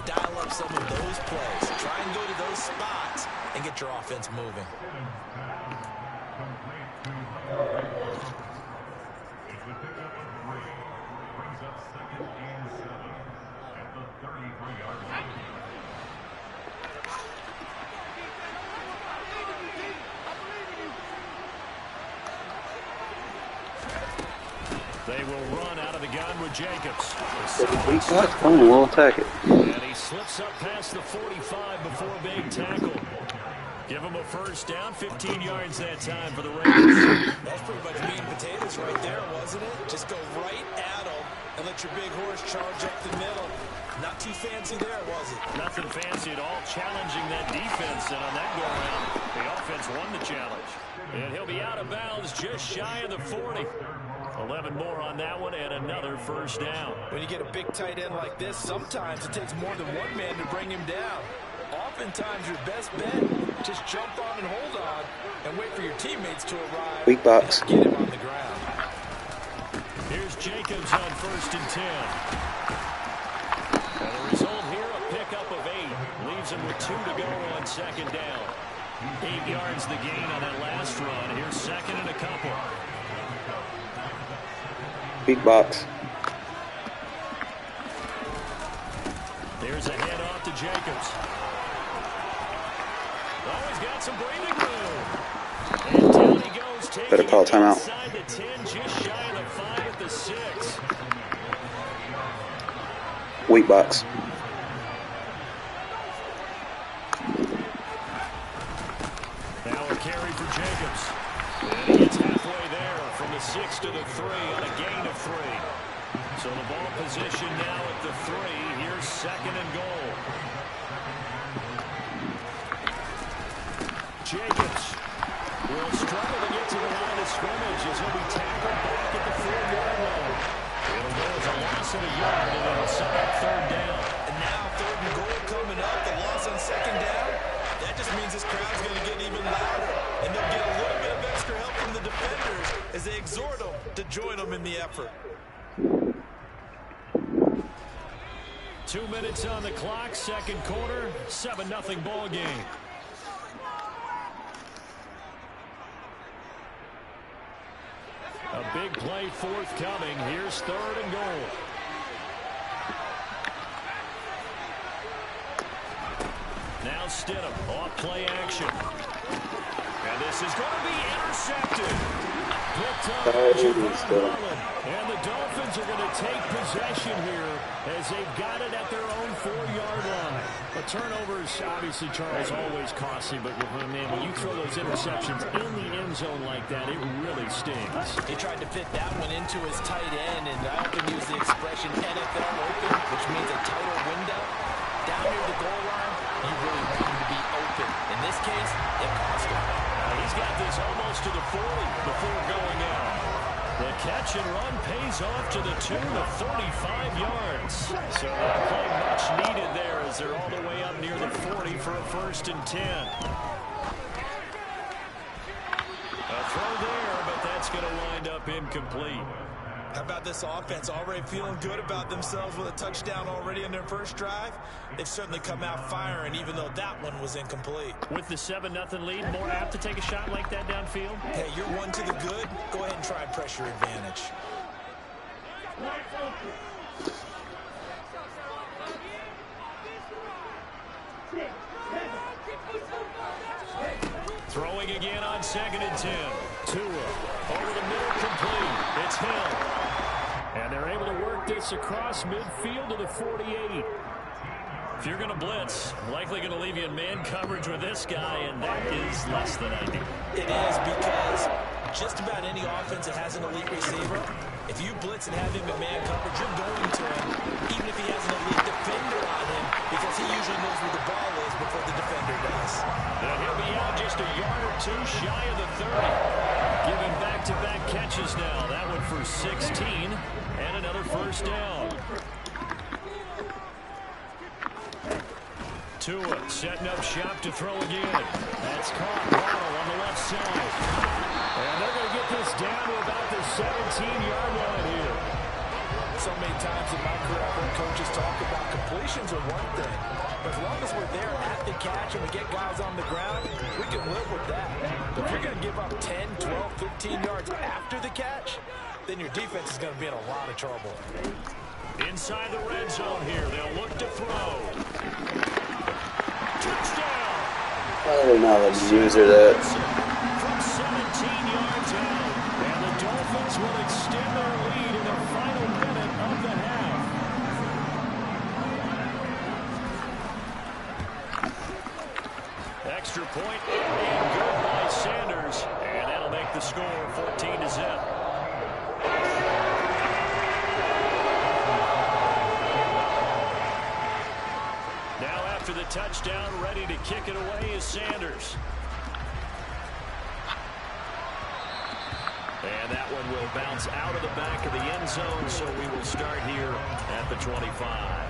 dial up some of those plays. Try and go to those spots and get your offense moving. They will run out of the gun with Jacobs. Come on, we'll attack it. And he slips up past the 45 before being tackled. Give him a first down, 15 yards that time for the Raiders. That's pretty much meat and potatoes right there, wasn't it? Just go right at them and let your big horse charge up the middle. Not too fancy there, was it? Nothing fancy at all, challenging that defense. And on that go-around, the offense won the challenge. And he'll be out of bounds just shy of the 40. 11 more on that one and another first down. When you get a big tight end like this, sometimes it takes more than one man to bring him down. Oftentimes your best bet, just jump on and hold on and wait for your teammates to arrive. Weak box. And get him on the ground. Here's Jacobs on first and 10. And the result here, a pickup of 8. Leaves him with 2 to go on second down. 8 yards the gain on that last run. Here's second and a couple. Big box. There's a handoff to Jacobs. Oh, he's got some breathing room. And down he goes, taking Better call timeout. inside the 10, just shy of the 5 at the 6. Weak box. Now a carry for Jacobs. And he gets halfway there from the 6 to the 3 on a gain of 3. So the ball position now at the 3. Here's 2nd and goal. Jacobs will struggle to get to the line of scrimmage as he'll be tackled back at the 4-yard line. It'll go as a loss of a yard, and it'll set up 3rd down. And now 3rd and goal coming up. The loss on 2nd down. That just means this crowd's going to get even louder. And they'll get a little bit of extra help from the defenders as they exhort them to join them in the effort. 2 minutes on the clock, 2nd quarter, 7-0 ball game. A big play forthcoming. Here's 3rd and goal. Now Stidham off play action. And this is going to be intercepted. Picked up by Javon Holland. And the Dolphins are going to take possession here as they've got it at their own 4-yard line. But turnovers, obviously, Charles, always costly. But, man, when you throw those interceptions in the end zone like that, it really stings. He tried to fit that one into his tight end, and I often use the expression NFL open, which means a tighter window. Down near the goal line, you really want him to be open. In this case, it cost him. He's got this almost to the 40 before going out. The catch and run pays off to the tune of 35 yards. So that play much needed there as they're all the way up near the 40 for a 1st and 10. A throw there, but that's going to wind up incomplete. How about this offense already feeling good about themselves with a touchdown already in their first drive? They've certainly come out firing, even though that one was incomplete. With the 7-0 lead, more apt to take a shot like that downfield? Hey, you're 1 to the good. Go ahead and try and press your advantage. Throwing again on 2nd and 10. Tua over the middle, complete. It's Hill. And they're able to work this across midfield to the 48. If you're going to blitz, likely going to leave you in man coverage with this guy, and that is less than ideal. It is, because just about any offense that has an elite receiver, if you blitz and have him in man coverage, you're going to him, even if he has an elite defender on him, because he usually knows where the ball is before the defender does. And he'll be out just a yard or 2 shy of the 30. Giving back-to-back catches now. That one for 16, and another 1st down. Tua setting up shop to throw again. That's caught. Waddle on the left side. And they're going to get this down to about the 17-yard line here. So many times in my career, I've heard coaches talk about completions are one thing. But as long as we're there at the catch and we get guys on the ground, we can live with that. But if you're going to give up 10, 12, 15 yards after the catch, then your defense is going to be in a lot of trouble. Inside the red zone here. They'll look to throw. Touchdown! Oh, now let's use her that. From 17 yards out. And the Dolphins will extend their lead in the final minute of the half. Extra point and good by Sanders. And that'll make the score 14-0. Now after the touchdown, ready to kick it away is Sanders. And that one will bounce out of the back of the end zone, so we will start here at the 25.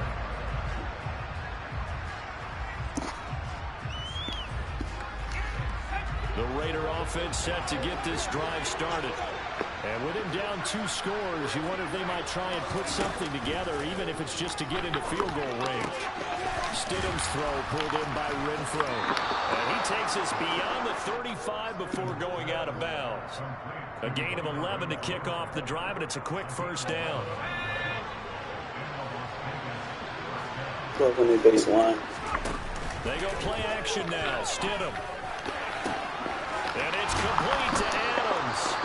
The Raider offense set to get this drive started. And with him down 2 scores, you wonder if they might try and put something together, even if it's just to get into field goal range. Stidham's throw pulled in by Renfro. And he takes us beyond the 35 before going out of bounds. A gain of 11 to kick off the drive, and it's a quick 1st down. Look on the baseline. They go play action now. Stidham. And it's complete to Adams.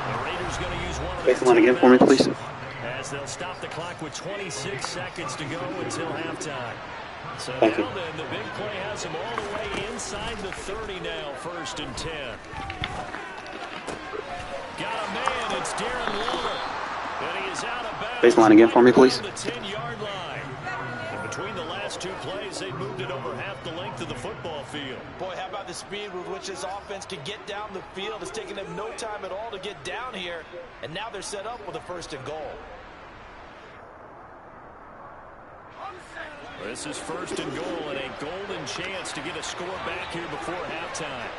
The Raiders going to use one of their Baseline again for me, please. as they'll stop the clock with 26 seconds to go until halftime. So Thank now you. then, the big play has them all the way inside the 30 now, 1st and 10. Got a man, it's Darren Waller. And he is out of bounds. Baseline again for me, please. The 10-yard line. And between the last two plays, they moved it over half the length of the football field. Boy, how about the speed with which this offense can get down the field? It's taken them no time at all to get down here. And now they're set up with a 1st and goal. This is 1st and goal and a golden chance to get a score back here before halftime.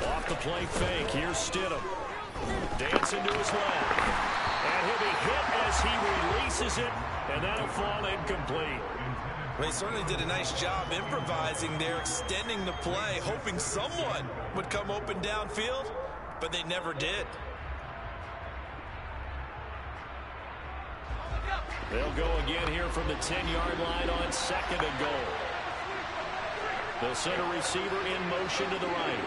Off the play fake. Here's Stidham. Dancing to his left. And he'll be hit as he releases it. And that'll fall incomplete. Well, they certainly did a nice job improvising there, extending the play, hoping someone would come open downfield, but they never did. They'll go again here from the 10-yard line on 2nd and goal. The center receiver in motion to the right.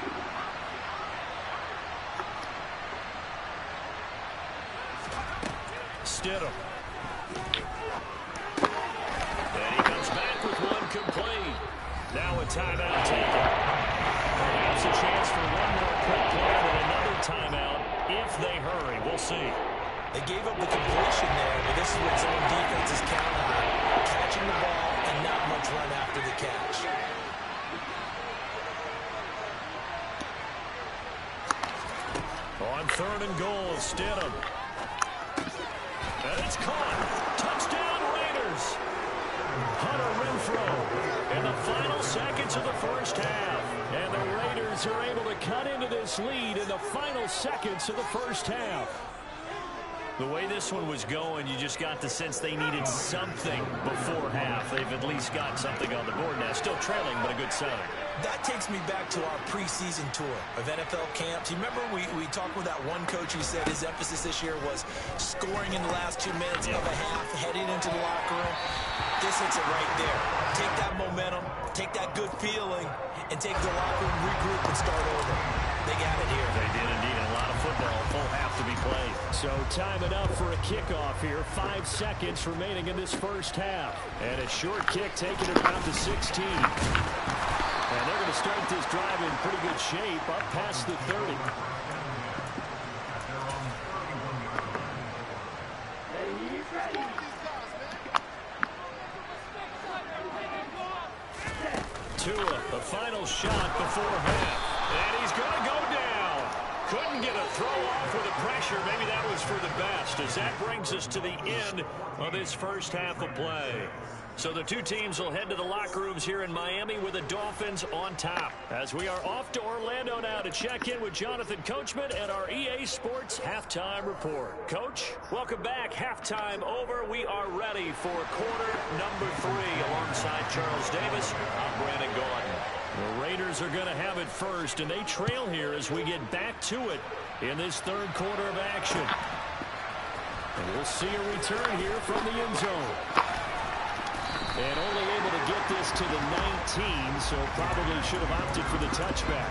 Stidham. And he comes back with one complete. Now a timeout taken. Perhaps a chance for one more quick play and another timeout if they hurry. We'll see. They gave up the completion there, but this is what zone defense is counting on. Catching the ball and not much run after the catch. On 3rd and goal, Stidham. And it's caught. Touchdown, Raiders. Hunter Renfrow in the final seconds of the 1st half. And the Raiders are able to cut into this lead in the final seconds of the 1st half. The way this one was going, you just got the sense they needed something before half. They've at least got something on the board now. Still trailing, but a good sign. That takes me back to our preseason tour of NFL camps. You remember we talked with that one coach who said his emphasis this year was scoring in the last 2 minutes of a half, heading into the locker room. This hits it right there. Take that momentum, take that good feeling, and take the locker room, regroup, and start over. They got it here. They did indeed. A lot of football, full half to be played. So time enough for a kickoff here. 5 seconds remaining in this 1st half. And a short kick taking it around to 16. And they're going to start this drive in pretty good shape up past the 30. Tua, the final shot before half. And he's going to go down. Couldn't get a throw off with the pressure. Maybe that was for the best, as that brings us to the end of this 1st half of play. So the two teams will head to the locker rooms here in Miami with the Dolphins on top. As we are off to Orlando now to check in with Jonathan Coachman and our EA Sports Halftime Report. Coach, welcome back. Halftime over. We are ready for quarter number 3 alongside Charles Davis. I'm Brandon Gordon. The Raiders are going to have it first, and they trail here as we get back to it in this 3rd quarter of action. And we'll see a return here from the end zone. And only able to get this to the 19, so probably should have opted for the touchback.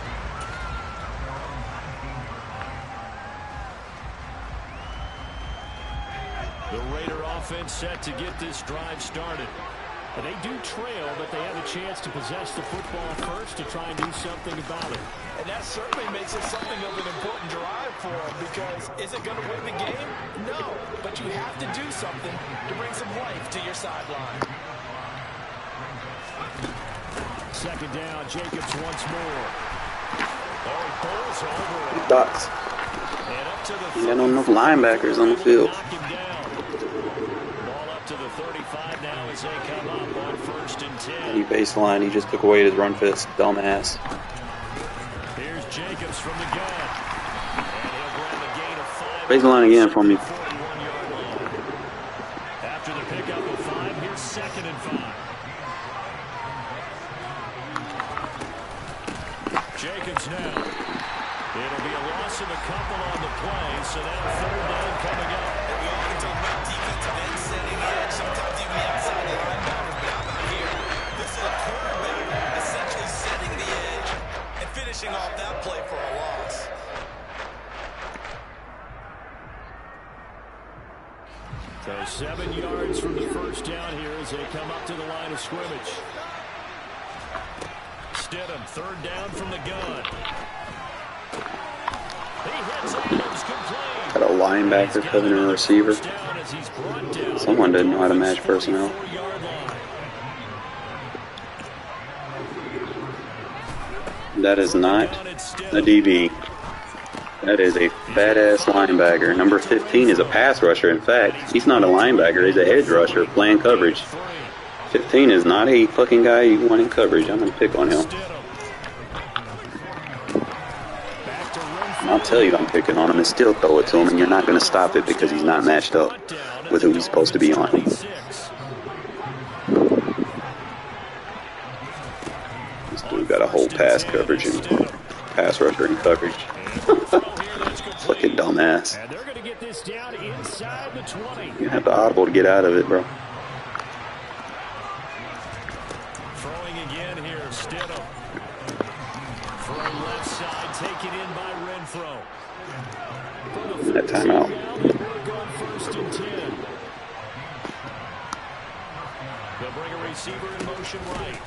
The Raider offense set to get this drive started. And they do trail, but they have a chance to possess the football first to try and do something about it. And that certainly makes it something of an important drive for them, because is it going to win the game? No, but you have to do something to bring some life to your sideline. 2nd down, Jacobs once more. Oh, he pulls over it. Dots. And up to the You got enough linebackers on the field. Knock him down. Ball up to the 35 now as they come up on 1st and 10. He baseline. He just took away his run fist. Dumbass. Here's Jacobs from the gun. And he'll grab a gain of 5. Baseline again for me. 41-yard line. After the pickup of 5, here's 2nd and 5. Jacobs now. It'll be a loss of a couple on the play, so now 3rd down coming up. And we often talk about defensive end setting edge, sometimes even outside the linebacker, but how about here? This is a quarterback essentially setting the edge and finishing off that play for a loss. So 7 yards from the 1st down here as they come up to the line of scrimmage. Stidham, 3rd down from the gun. He hits Adams, linebacker covering a receiver. Someone doesn't know how to match personnel. That is not a DB. That is a fat-ass linebacker. Number 15 is a pass rusher. In fact, he's not a linebacker. He's a edge rusher playing coverage. 15 is not a fucking guy you want in coverage. I'm going to pick on him. I'll tell you I'm picking on him and still throw it to him, and you're not going to stop it because he's not matched up with who he's supposed to be on. This dude got a whole pass coverage and pass rusher in coverage. Fucking dumbass. You have the audible to get out of it, bro. Throwing again here, Stidham. From left side, taken in by Renfro. That timeout. First and 10. They'll bring a receiver in motion right.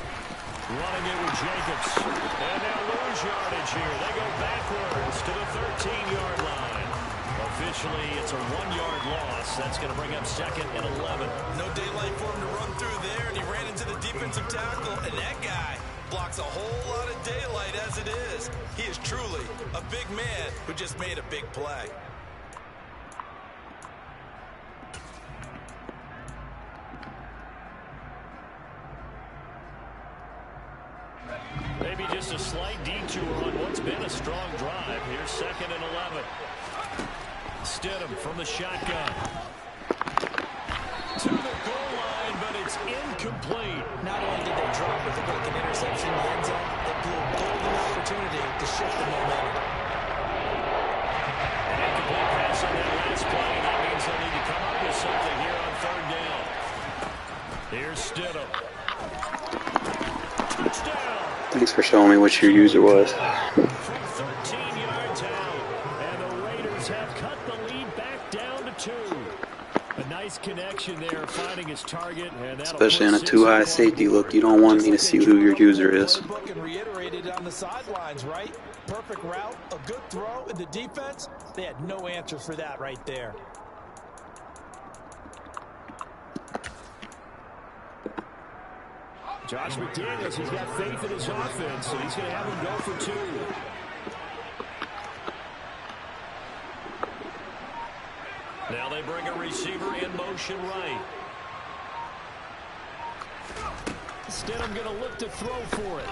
Running it with Jacobs. And they'll lose yardage here. They go backwards to the 13-yard line. Officially, it's a 1-yard loss. That's going to bring up second and 11. No daylight for him to run through there, and he ran into the defensive tackle, and that guy blocks a whole lot of daylight as it is. He is truly a big man who just made a big play. Maybe just a slight detour on what's been a strong drive. Here's second and 11. Stidham from the shotgun. To the goal line, but it's incomplete. Not only did they drop it, they got an interception in the end zone. They blew a golden opportunity to shift the momentum. An incomplete pass on that last play. That means they'll need to come up with something here on third down. Here's Stidham. Touchdown. Thanks for showing me what your user was. From 13 yards out, and the Raiders have cut the lead back down to 2. A nice connection there, finding his target, and especially in a too-high safety look, you don't want me to see who your user is. Ebook and reiterated on the sidelines, right? Perfect route, a good throw, and the defense, they had no answer for that right there. Josh McDaniels, he's got faith in his offense, so he's going to have him go for 2. Now they bring a receiver in motion right. Stidham going to look to throw for it.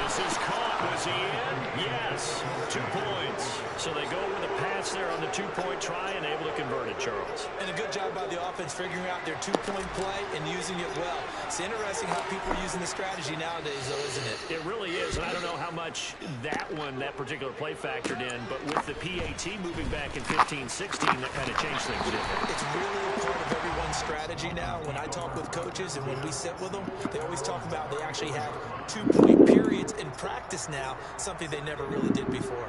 This is caught. Was he in? Yes. 2 points. So they go with a pass there on the 2-point try and able to convert it, Charles. And a good job by the offense figuring out their 2-point play and using it well. It's interesting how people are using the strategy nowadays, though, isn't it? It really is, and I don't know how much that particular play factored in, but with the PAT moving back in 15-16, that kind of changed things, didn't it? It's really a part of everyone's strategy now. When I talk with coaches and when we sit with them, they always talk about they actually have 2-point periods in practice now, something they never really did before.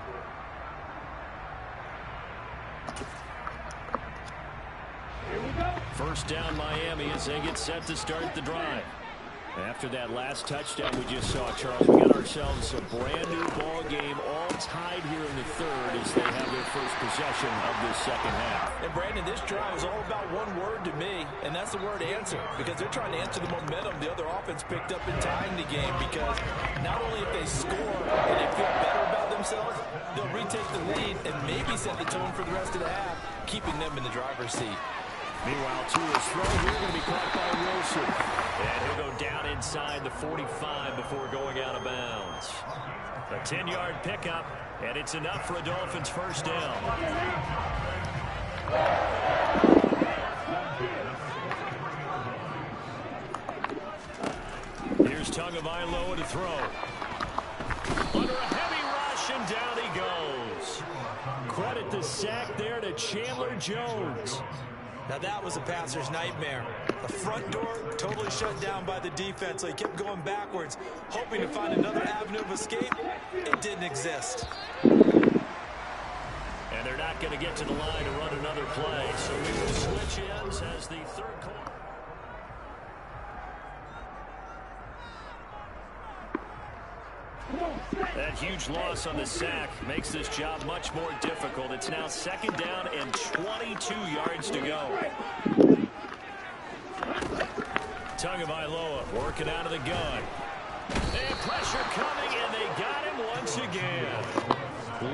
First down Miami as they get set to start the drive. After that last touchdown we just saw, Charles, we got ourselves a brand new ball game, all tied here in the third as they have their first possession of this second half. And Brandon, this drive is all about one word to me, and that's the word answer, because they're trying to answer the momentum the other offense picked up in tying the game, because not only if they score and they feel better about themselves, they'll retake the lead and maybe set the tone for the rest of the half, keeping them in the driver's seat. Meanwhile, Tua's throw here going to be caught by Wilson. And he'll go down inside the 45 before going out of bounds. A 10-yard pickup, and it's enough for a Dolphins first down. Here's Tagovailoa to throw. Under a heavy rush, and down he goes. Credit the sack there to Chandler Jones. Now that was a passer's nightmare. The front door totally shut down by the defense, so he kept going backwards, hoping to find another avenue of escape. It didn't exist. And they're not going to get to the line to run another play, so we will switch ends as the third quarter. That huge loss on the sack makes this job much more difficult. It's now 2nd down and 22 yards to go. Tagovailoa working out of the gun. And pressure coming, and they got him once again.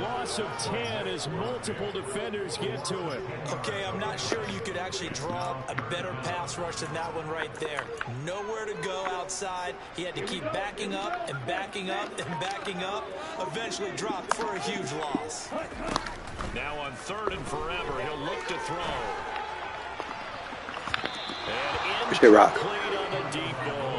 Loss of 10 as multiple defenders get to him. Okay, I'm not sure you could actually draw a better pass rush than that one right there. Nowhere to go outside. He had to keep backing up and backing up and backing up. Eventually dropped for a huge loss. Now on 3rd and forever, he'll look to throw. And incomplete on the deep ball.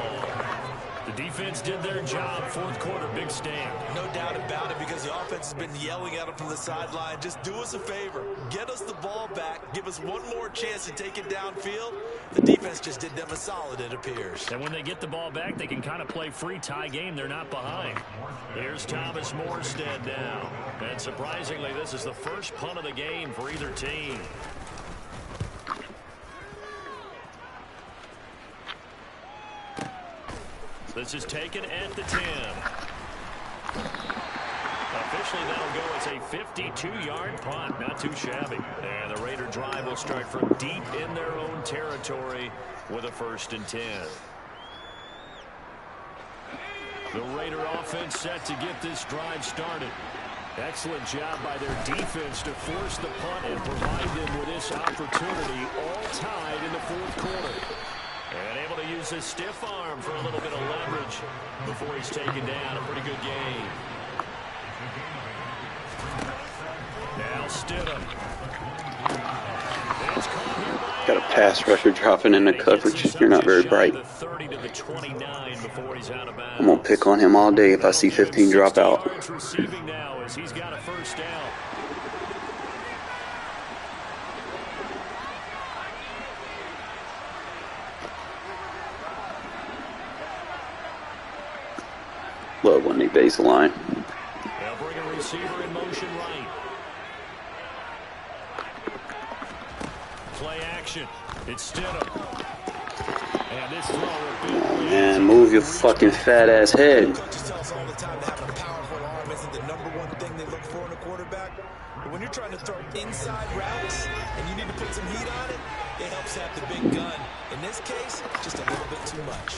The defense did their job. 4th quarter, big stand. No doubt about it, because the offense has been yelling at him from the sideline. Just do us a favor. Get us the ball back. Give us one more chance to take it downfield. The defense just did them a solid, it appears. And when they get the ball back, they can kind of play free tie game. They're not behind. Here's Thomas Morstead now. And surprisingly, this is the first punt of the game for either team. This is taken at the 10. Officially, that'll go as a 52-yard punt. Not too shabby. And the Raider drive will start from deep in their own territory with a 1st and 10. The Raider offense set to get this drive started. Excellent job by their defense to force the punt and provide them with this opportunity, all tied in the 4th quarter. And able to use his stiff arm for a little bit of leverage before he's taken down. A pretty good game. Now Stidham. Got a pass rusher dropping in the coverage. You're not very bright. I'm going to pick on him all day if I see 15 drop out. Receiving now as he's got a 1st down. Love when they baseline. They'll bring a receiver in motion right. Play action. It's Stidham. And this throw will be... Man, move your fucking fat ass head. Coaches tell us all the time that having a powerful arm isn't the #1 thing they look for in a quarterback. But when you're trying to throw inside routes and you need to put some heat on it, it helps have the big gun. In this case, just a little bit too much.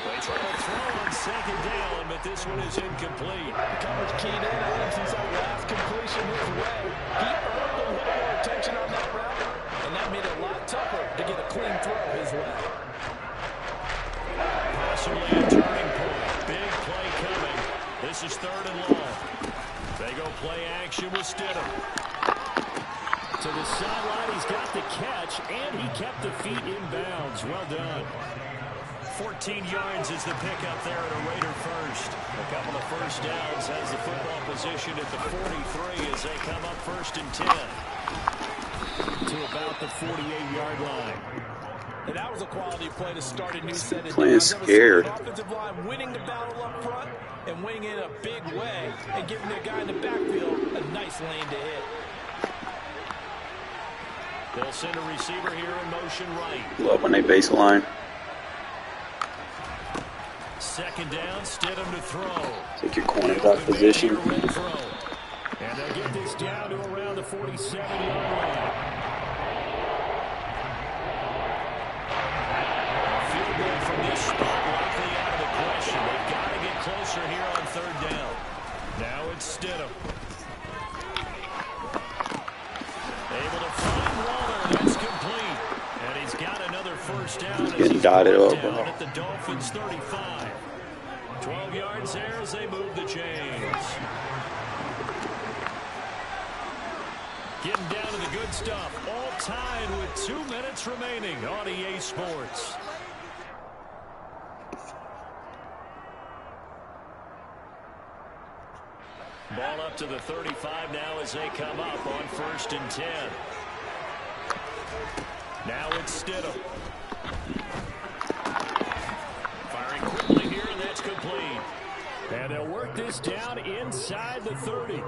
They try to throw on 2nd down, but this one is incomplete. Coverage keyed in on him since that last completion his way. He earned a little more attention on that route, and that made it a lot tougher to get a clean throw his way. Possibly a turning point. Big play coming. This is 3rd and long. They go play action with Stidham. To the sideline, he's got the catch, and he kept the feet in bounds. Well done. 14 yards is the pickup there at a Raider 1st. A couple of 1st downs has the football position at the 43 as they come up 1st and 10. To about the 48-yard line. And that was a quality play to start a new set of Playing scared. offensive line winning the battle up front and winning in a big way and giving their guy in the backfield a nice lane to hit. They'll send a receiver here in motion right. Love when they baseline. 2nd down, Stidham to throw. Take your cornerback position. And they'll get this down to around the 47-yard line. Field goal from this spot likely out of the question. They've got to get closer here on 3rd down. Now it's Stidham. Able to find Waller. That's complete. And he's got another 1st down. Getting dotted up, bro. At the Dolphins' 35. 12 yards there as they move the chains. Getting down to the good stuff. All tied with 2 minutes remaining on EA Sports. Ball up to the 35 now as they come up on 1st and 10. Now it's Stidham. Firing quickly here, and that's complete. And they'll work this down inside the 30.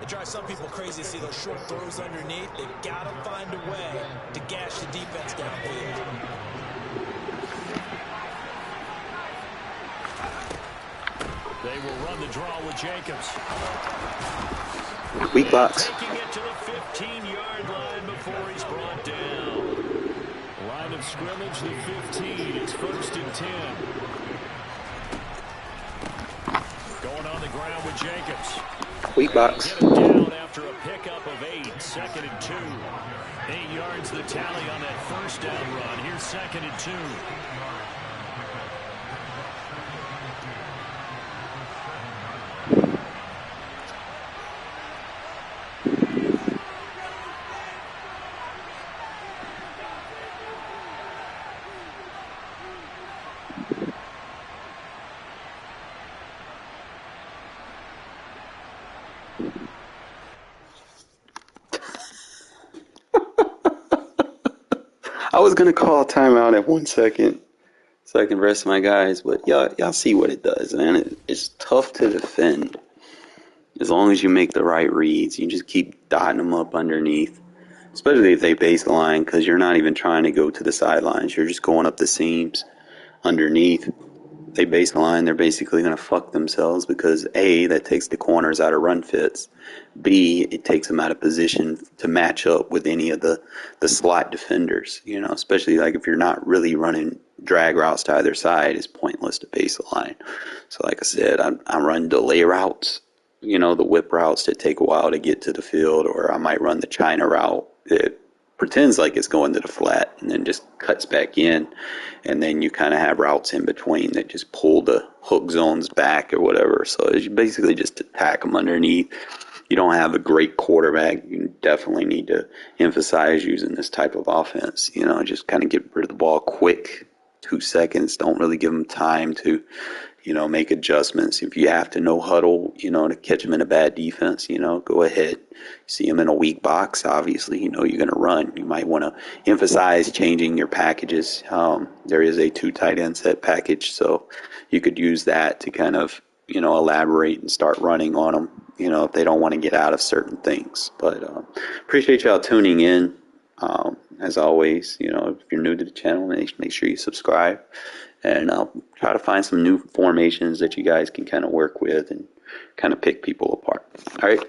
It drives some people crazy to see those short throws underneath. They've got to find a way to gash the defense downfield. will run the draw with Jacobs. Weak box. Taking it to the 15-yard line before he's brought down. Line of scrimmage, the 15. It's 1st and 10. Going on the ground with Jacobs. Weak box. Get him down after a pickup of 8. 2nd and 2. 8 yards the tally on that first down run. Here's 2nd and 2. I was gonna call a timeout at 1 second so I can rest my guys, but y'all see what it does, man. It's tough to defend as long as you make the right reads. You just keep dotting them up underneath, especially if they baseline, because you're not even trying to go to the sidelines. You're just going up the seams underneath. They baseline, they're basically going to fuck themselves because A, that takes the corners out of run fits. B, it takes them out of position to match up with any of the slot defenders, especially like if you're not really running drag routes to either side, it's pointless to baseline. So like I said, I run delay routes, the whip routes that take a while to get to the field, or I might run the China route that pretends like it's going to the flat and then just cuts back in, and then you kind of have routes in between that just pull the hook zones back or whatever. So you basically just attack them underneath. You don't have a great quarterback, you definitely need to emphasize using this type of offense. Just kind of get rid of the ball quick, 2 seconds. Don't really give them time to make adjustments. If you have to no huddle, to catch them in a bad defense, go ahead. See them in a weak box, obviously, you're going to run. You might want to emphasize changing your packages. There is a 2 tight end set package, so you could use that to kind of, elaborate and start running on them, if they don't want to get out of certain things. But appreciate y'all tuning in. As always, if you're new to the channel, make sure you subscribe. And I'll try to find some new formations that you guys can kind of work with and kind of pick people apart. All right.